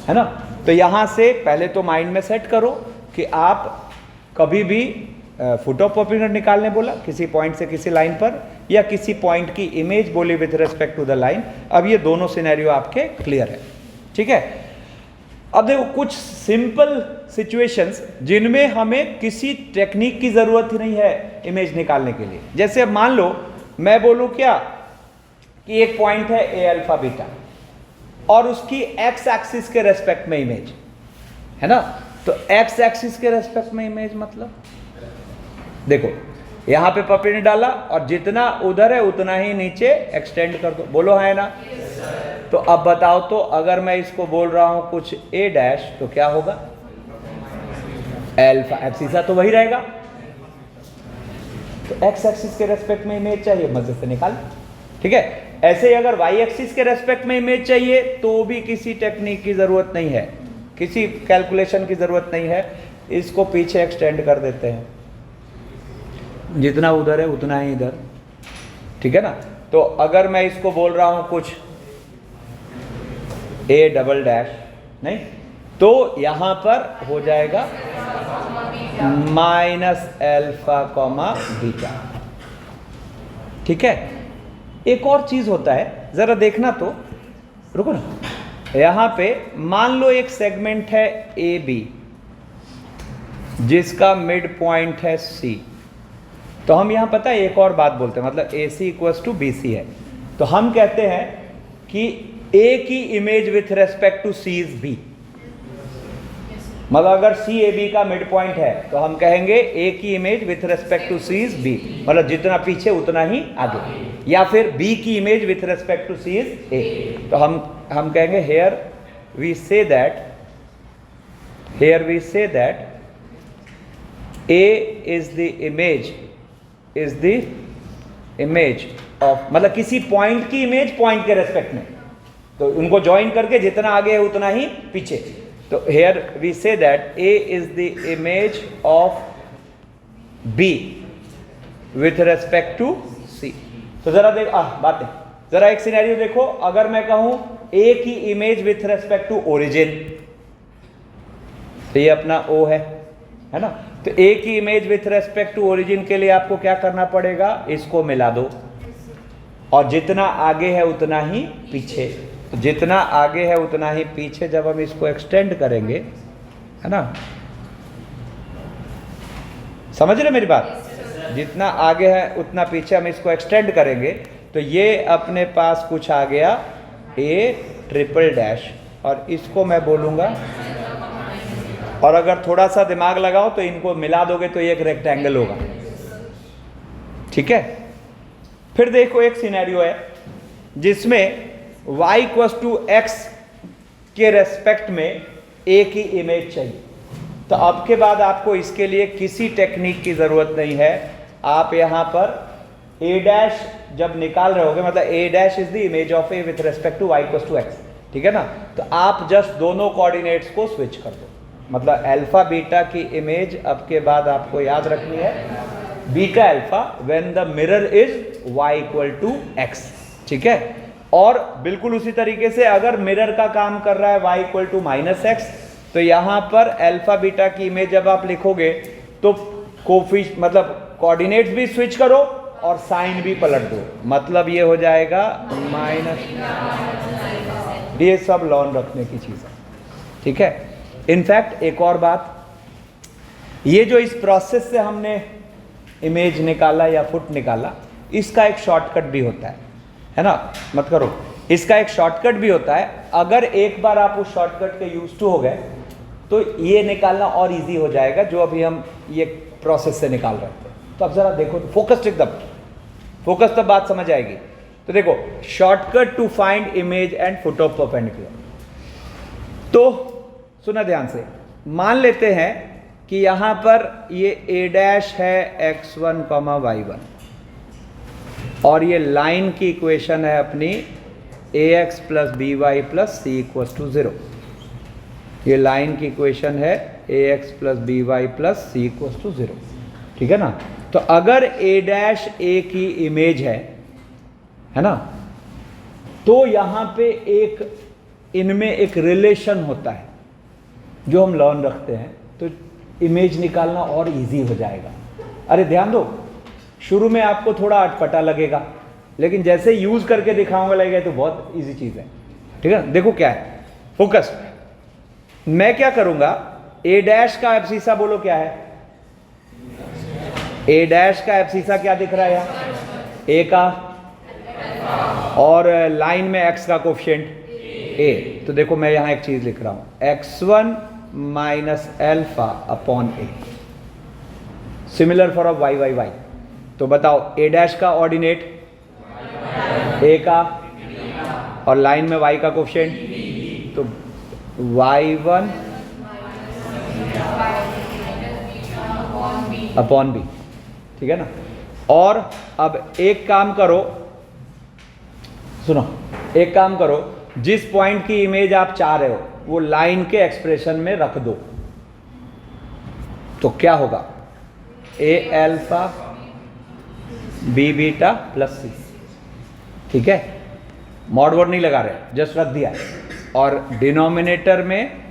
है ना। तो यहां से पहले तो माइंड में सेट करो कि आप कभी भी फुट ऑफ परपेंडिकुलर निकालने बोला किसी पॉइंट से किसी लाइन पर, या किसी पॉइंट की इमेज बोली with respect to the line. अब ये दोनों सिनेरियो आपके क्लियर है, ठीक है। अब देखो कुछ सिंपल सिचुएशंस जिनमें हमें किसी टेक्निक की जरूरत ही नहीं है इमेज निकालने के लिए। जैसे अब मान लो मैं बोलूं क्या कि एक पॉइंट है ए अल्फा बीटा और उसकी एक्स एक्सिस के रेस्पेक्ट में इमेज है ना। तो एक्स एक्सिस के रेस्पेक्ट में इमेज मतलब देखो यहां पे परपेंडिकुलर डाला और जितना उधर है उतना ही नीचे एक्सटेंड कर दो, बोलो है ना। तो अब बताओ तो अगर मैं इसको बोल रहा हूं कुछ ए डैश तो क्या होगा? अल्फा एक्सिस तो वही रहेगा, तो एक्स एक्सिस के रेस्पेक्ट में इमेज चाहिए, मजे से निकाल, ठीक है। ऐसे ही अगर वाई एक्सिस के रेस्पेक्ट में इमेज चाहिए तो भी किसी टेक्निक की जरूरत नहीं है, किसी कैलकुलेशन की जरूरत नहीं है, इसको पीछे एक्सटेंड कर देते हैं, जितना उधर है उतना ही इधर, ठीक है ना। तो अगर मैं इसको बोल रहा हूं कुछ ए डबल डैश नहीं, तो यहां पर हो जाएगा -α, ठीक है। एक और चीज होता है, जरा देखना तो, रुको ना, यहां पे मान लो एक सेगमेंट है ए बी जिसका मिड पॉइंट है सी, तो हम यहां पता है एक और बात बोलते हैं, मतलब A C equals to B C है, तो हम कहते हैं कि ए की image with respect to C is B. मतलब अगर सी ए बी का मिड पॉइंट है तो हम कहेंगे ए की image with respect to C is B, मतलब जितना पीछे उतना ही आगे, या फिर बी की image with respect to C is A. तो हम कहेंगे here we say that A is the image of, मतलब किसी पॉइंट की इमेज पॉइंट के रेस्पेक्ट में, तो उनको ज्वाइन करके जितना आगे है उतना ही पीछे। तो here we say that A is the image of B with respect to C. तो जरा देख बातें, जरा एक सिनेरियो देखो, अगर मैं कहूं ए की image with respect to origin, तो ये अपना ओ है ना। तो ए की image with respect to origin के लिए आपको क्या करना पड़ेगा? इसको मिला दो, और जितना आगे है उतना ही पीछे, तो जितना आगे है उतना ही पीछे जब हम इसको एक्सटेंड करेंगे, है ना, समझ रहे मेरी बात? जितना आगे है उतना पीछे हम इसको एक्सटेंड करेंगे, तो ये अपने पास कुछ आ गया ए ट्रिपल डैश, और इसको मैं बोलूंगा, और अगर थोड़ा सा दिमाग लगाओ तो इनको मिला दोगे तो ये एक रेक्टेंगल होगा, ठीक है। फिर देखो एक सिनेरियो है जिसमें y इक्वल्स टू एक्स के रेस्पेक्ट में a की इमेज चाहिए। तो अब के बाद आपको इसके लिए किसी टेक्निक की जरूरत नहीं है, आप यहां पर a डैश जब निकाल रहे होगे, मतलब a dash is the image of a with respect to y equals to x, ठीक है ना। तो आप जस्ट दोनों कोऑर्डिनेट्स को स्विच कर दो, मतलब अल्फा बीटा की इमेज अब के बाद आपको याद रखनी है beta alpha when the mirror is y equal to x, ठीक है। और बिल्कुल उसी तरीके से अगर मिरर का काम कर रहा है y इक्वल टू -x, तो यहां पर अल्फा बीटा की इमेज जब आप लिखोगे तो मतलब कोऑर्डिनेट्स भी स्विच करो और साइन भी पलट दो, मतलब ये हो जाएगा माइनस। ये सब लॉन रखने की चीज है, ठीक है। इनफैक्ट एक और बात, ये जो इस प्रोसेस से हमने इमेज निकाला या फुट निकाला, इसका एक शॉर्टकट भी होता है ना, मत करो, इसका एक शॉर्टकट भी होता है। अगर एक बार आप उस शॉर्टकट के यूज टू हो गए तो ये निकालना और इजी हो जाएगा जो अभी हम ये प्रोसेस से निकाल रहे थे। तो अब जरा देखो, फोकस्ड एकदम, फोकस तब बात समझ आएगी। तो देखो, shortcut to find image and foot of perpendicular. तो सुना ध्यान से, मान लेते हैं कि यहाँ पर ये ए डैश है x1, y1 और ये लाइन की इक्वेशन है अपनी ax plus B Y plus C equals to 0। ये लाइन की इक्वेशन है ax plus B Y plus C equals to 0, ठीक है ना। तो अगर a डैश a की इमेज है ना, तो यहाँ पे एक इनमें एक रिलेशन होता है जो हम लर्न रखते हैं, तो इमेज निकालना और इजी हो जाएगा। अरे ध्यान दो, शुरू में आपको थोड़ा अटपटा लगेगा, लेकिन जैसे यूज करके दिखाऊंगा लगेगा तो बहुत इजी चीज है, ठीक है। देखो क्या है, फोकस। मैं क्या करूंगा, ए डैश का एब्सिसा बोलो क्या है, ए डैश का एब्सिसा क्या दिख रहा है यहाँ, ए का, और लाइन में एक्स का कोफिशिएंट ए। तो देखो मैं यहां एक चीज लिख रहा हूं, x1 minus alpha upon A, similar for of Y Y Y. तो बताओ ए डैश का ऑर्डिनेट ए का और लाइन में y का कोफिशिएंट, तो y1 अपॉन बी, ठीक है ना। और अब एक काम करो, सुनो, एक काम करो, जिस पॉइंट की इमेज आप चाह रहे हो वो लाइन के एक्सप्रेशन में रख दो, तो क्या होगा, ए एल्फा बी बीटा प्लस सी, ठीक है। मॉड वर्ड नहीं लगा रहे, जस्ट रख दिया। और डिनोमिनेटर में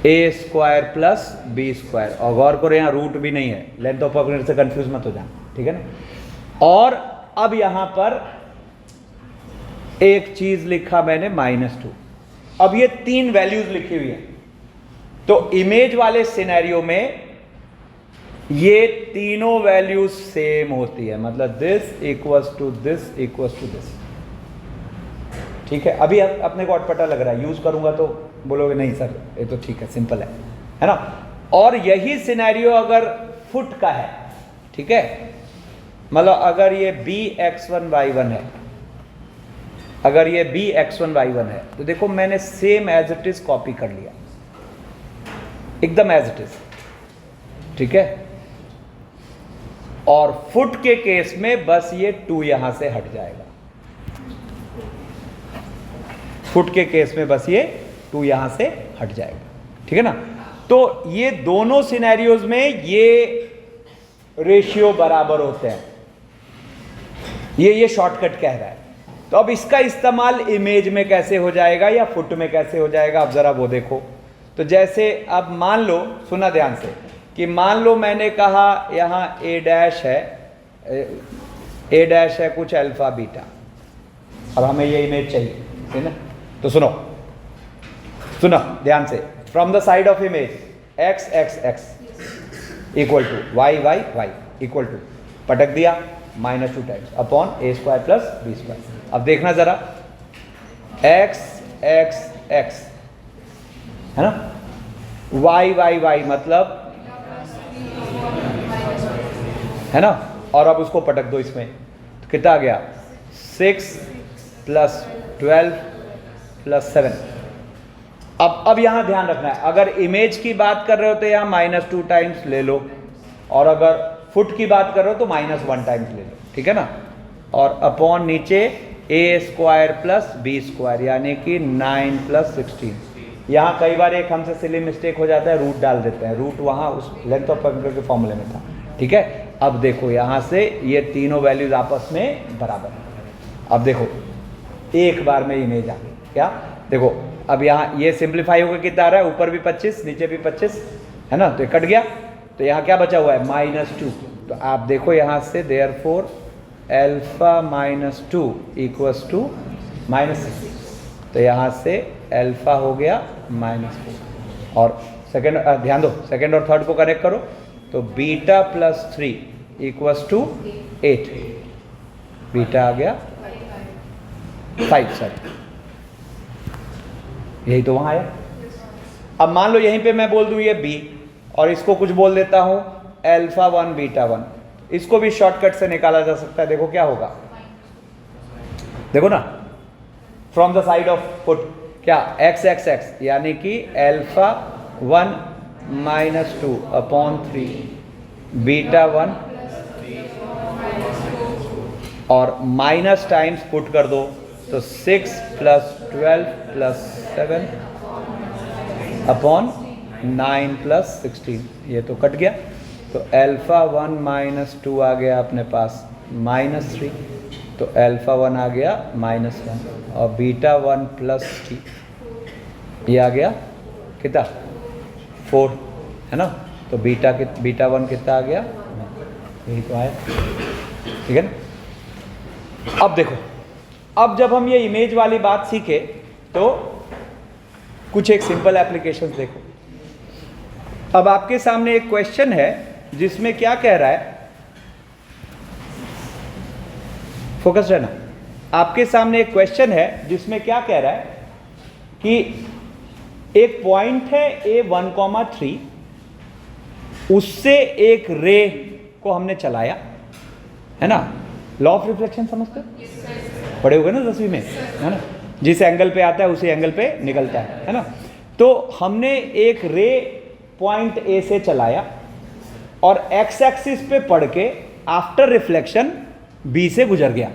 ए स्क्वायर प्लस बी स्क्वायर, और गौर करो यहाँ रूट भी नहीं है, लेंथ ऑफ आर्गुमेंट से कंफ्यूज मत हो जाना, ठीक है ना। और अब यहां पर एक चीज लिखा मैंने -2। अब ये 3 वैल्यूज लिखी हुई है, तो इमेज वाले सिनेरियो में ये तीनों वैल्यूज सेम होती है, मतलब this equals to this equals to this, ठीक है। अभी अपने को अटपटा लग रहा है, यूज करूंगा तो बोलोगे नहीं सर ये तो ठीक है, सिंपल है ना। और यही सिनेरियो अगर फुट का है, ठीक है, मतलब अगर ये bx1y1 है, अगर ये bx1y1 है, तो देखो मैंने same as it is copy कर लिया, एकदम एज इट इज, ठीक है। और फुट के केस में बस ये 2 यहां से हट जाएगा, फुट के केस में बस ये 2 यहां से हट जाएगा, ठीक है ना। तो ये दोनों सिनेरियोज में ये रेशियो बराबर होते हैं, ये शॉर्टकट कह रहा है। तो अब इसका इस्तेमाल इमेज में कैसे हो जाएगा या फुट में कैसे हो जाएगा, अब जरा वो देखो। तो जैसे अब मान लो, सुना ध्यान से, कि मान लो मैंने कहा यहाँ ए डैश है कुछ अल्फा बीटा, अब हमें ये इमेज चाहिए, है ना। तो सुनो ध्यान से, from the side of image x x x equal to y y y equal to, पटक दिया -2 times upon A square plus B square. अब देखना जरा, x x x है ना, y y y मतलब है ना, और अब उसको पटक दो इसमें, तो कितना आ गया, 6 प्लस 12 प्लस 7। अब यहां ध्यान रखना है, अगर इमेज की बात कर रहे हो तो यहां -2 टाइम्स ले लो, और अगर फुट की बात कर रहे हो तो -1 टाइम्स ले लो, ठीक है ना। और अपॉन नीचे ए स्क्वायर प्लस बी स्क्वायर, यानी कि 9 प्लस 16। यहाँ कई बार एक हमसे सिली मिस्टेक हो जाता है, रूट डाल देते हैं, रूट वहाँ उस लेंथ ऑफ फंक्शन के फॉर्मूले में था, ठीक है। अब देखो यहाँ से ये तीनों वैल्यूज आपस में बराबर है। अब देखो एक बार में इमेज आ गई, क्या देखो, अब यहाँ ये सिंप्लीफाई होकर कितना आ रहा है, ऊपर भी 25 नीचे भी 25 है ना, तो ये कट गया, तो यहाँ क्या बचा हुआ है, -2। तो आप देखो यहाँ से देयरफॉर अल्फा -2 इक्वल्स टू -6, तो यहाँ से अल्फा हो गया -4। और सेकेंड ध्यान दो, सेकेंड और थर्ड को कनेक्ट करो, तो beta plus 3 equals to 8, beta आ गया 5, सॉरी यही तो वहां आया। अब मान लो यहीं पे मैं बोल दूं ये b, और इसको कुछ बोल देता हूं अल्फा 1 बीटा 1, इसको भी शॉर्टकट से निकाला जा सकता है। देखो क्या होगा, देखो ना, from the side of foot क्या एक्स एक्स एक्स यानी कि अल्फा 1 माइनस 2 अपॉन 3 बीटा 1 और माइनस टाइम्स पुट कर दो तो 6 प्लस 12 प्लस 7 अपॉन 9 प्लस 16, ये तो कट गया। तो अल्फा 1 माइनस 2 आ गया अपने पास माइनस 3, तो अल्फा 1 आ गया माइनस 1 और बीटा 1 प्लस 3 ये आ गया कितना 4, है ना। तो बीटा 1 कितना आ गया, यही तो आया, ठीक है ना। अब देखो, अब जब हम ये इमेज वाली बात सीखे तो कुछ एक सिंपल एप्लीकेशंस देखो। अब आपके सामने एक क्वेश्चन है जिसमें क्या कह रहा है, फोकस रहना। आपके सामने एक क्वेश्चन है जिसमें क्या कह रहा है कि एक पॉइंट है A1,3, उससे एक रे को हमने चलाया, है ना। लॉ ऑफ रिफ्लेक्शन समझते हो, पढ़े हुए ना 10वीं में, है ना। जिस एंगल पे आता है उसी एंगल पे निकलता है ना। तो हमने एक रे पॉइंट ए से चलाया और एक्स एक्सिस पे पड़ के आफ्टर रिफ्लेक्शन बी से गुजर गया,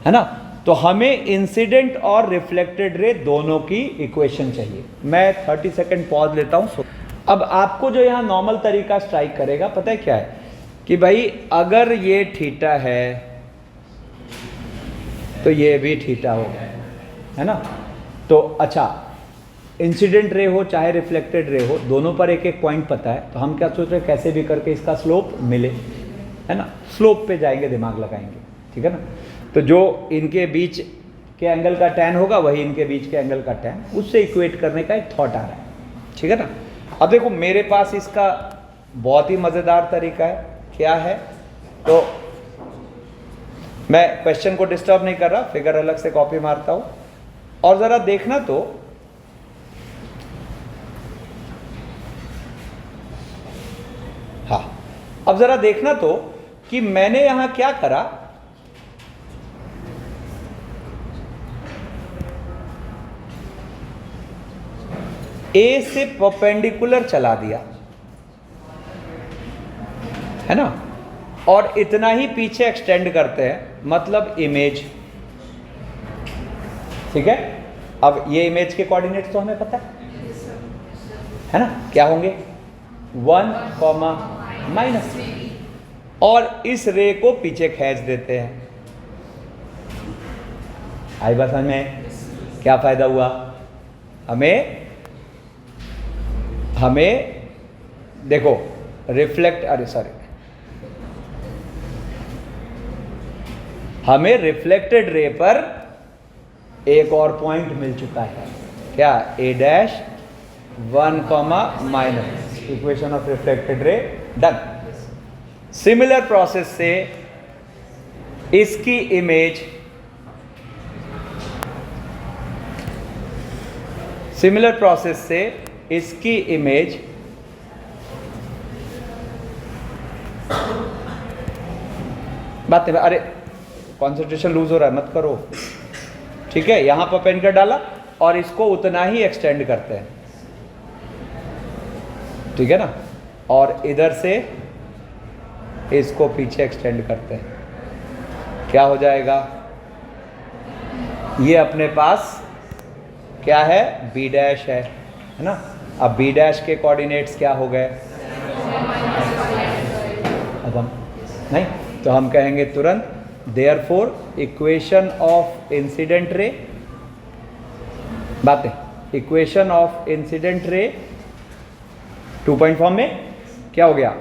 है ना। तो हमें इंसिडेंट और रिफ्लेक्टेड रे दोनों की इक्वेशन चाहिए। मैं 30 सेकंड पॉज लेता हूं। अब आपको जो यहां नॉर्मल तरीका स्ट्राइक करेगा, पता है क्या है कि भाई अगर ये थीटा है तो ये भी थीटा होगा, है ना। तो अच्छा, इंसिडेंट रे हो चाहे रिफ्लेक्टेड रे हो, दोनों पर एक एक पॉइंट पता है, तो हम क्या सोच रहे हैं कैसे भी करके इसका स्लोप मिले, है ना। स्लोप पे जाएंगे, दिमाग लगाएंगे, ठीक है ना। तो जो इनके बीच के एंगल का tan होगा वही इनके बीच के एंगल का tan, उससे इक्वेट करने का एक थॉट आ रहा है, ठीक है ना। अब देखो मेरे पास इसका बहुत ही मज़ेदार तरीका है, क्या है, तो मैं क्वेश्चन को डिस्टर्ब नहीं कर रहा, फिगर अलग से कॉपी मारता हूं और ज़रा देखना तो हाँ, अब ज़रा देखना तो कि मैंने यहां क्या करा, ए से परपेंडिकुलर चला दिया, है ना, और इतना ही पीछे एक्सटेंड करते हैं, मतलब इमेज, ठीक है। अब ये इमेज के कोऑर्डिनेट्स तो हमें पता है ना, क्या होंगे 1, -3, और इस रे को पीछे खींच देते हैं। आई बात में क्या फायदा हुआ, हमें देखो हमें रिफ्लेक्टेड रे पर एक और पॉइंट मिल चुका है, क्या A'(1,) equation of reflected ray done. Similar process से इसकी इमेज, बात है, अरे कॉन्सेंट्रेशन लूज हो रहा है, मत करो, ठीक है। यहां पर पेन कर डाला और इसको उतना ही एक्सटेंड करते हैं, ठीक है ना, और इधर से इसको पीछे एक्सटेंड करते हैं, क्या हो जाएगा, ये अपने पास क्या है B' है ना। अब B' के कोऑर्डिनेट्स क्या हो गए, अब हम नहीं तो हम कहेंगे तुरंत therefore equation of incident ray, बातें equation of incident ray 2 point form में क्या हो गया,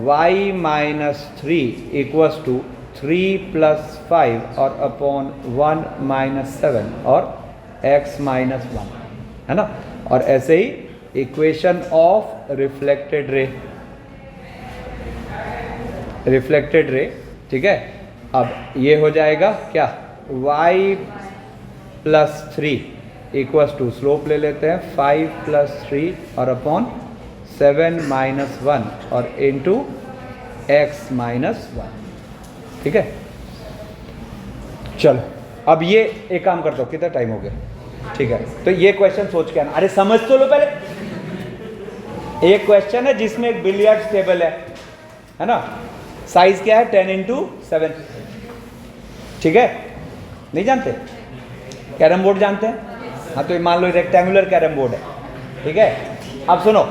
y-3 इक्वल्स टू 3 + 5 और अपॉन 1 - 7 और x - 1, है ना। और ऐसे ही इक्वेशन ऑफ रिफ्लेक्टेड रे, ठीक है। अब ये हो जाएगा क्या, y + 3 इक्वल्स टू, स्लोप ले लेते हैं 5 + 3 और अपॉन 7 - 1 और इंटू x - 1, ठीक है। चलो अब ये एक काम करता हूँ, कितना टाइम हो गया, ठीक है, तो ये क्वेश्चन सोच के आना। अरे समझ तो लो पहले। एक क्वेश्चन है जिसमें एक बिलियर्ड्स टेबल है ना, साइज क्या है 10x7, ठीक है, नहीं जानते? कैरम बोर्ड जानते हैं? हाँ, तो ये मान लो रेक्टेंगुलर कैरम बोर्ड है, ठीक है। अब सुनो,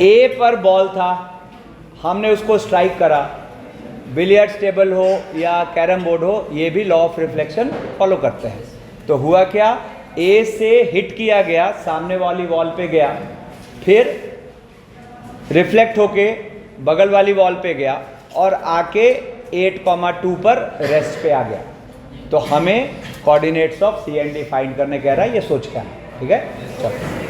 ए पर बॉल था, हमने उसको स्ट्राइक करा, बिलियर्ड्स टेबल हो या कैरम बोर्ड हो, ये भी लॉ ऑफ रिफ्लेक्शन फॉलो करते हैं। तो हुआ क्या, ए से हिट किया गया, सामने वाली वॉल पे गया, फिर रिफ्लेक्ट होके बगल वाली वॉल पे गया और आके 8,2 पर रेस्ट पे आ गया। तो हमें coordinates of C and D find करने कह रहा है, ये सोच के आना, ठीक है। चलो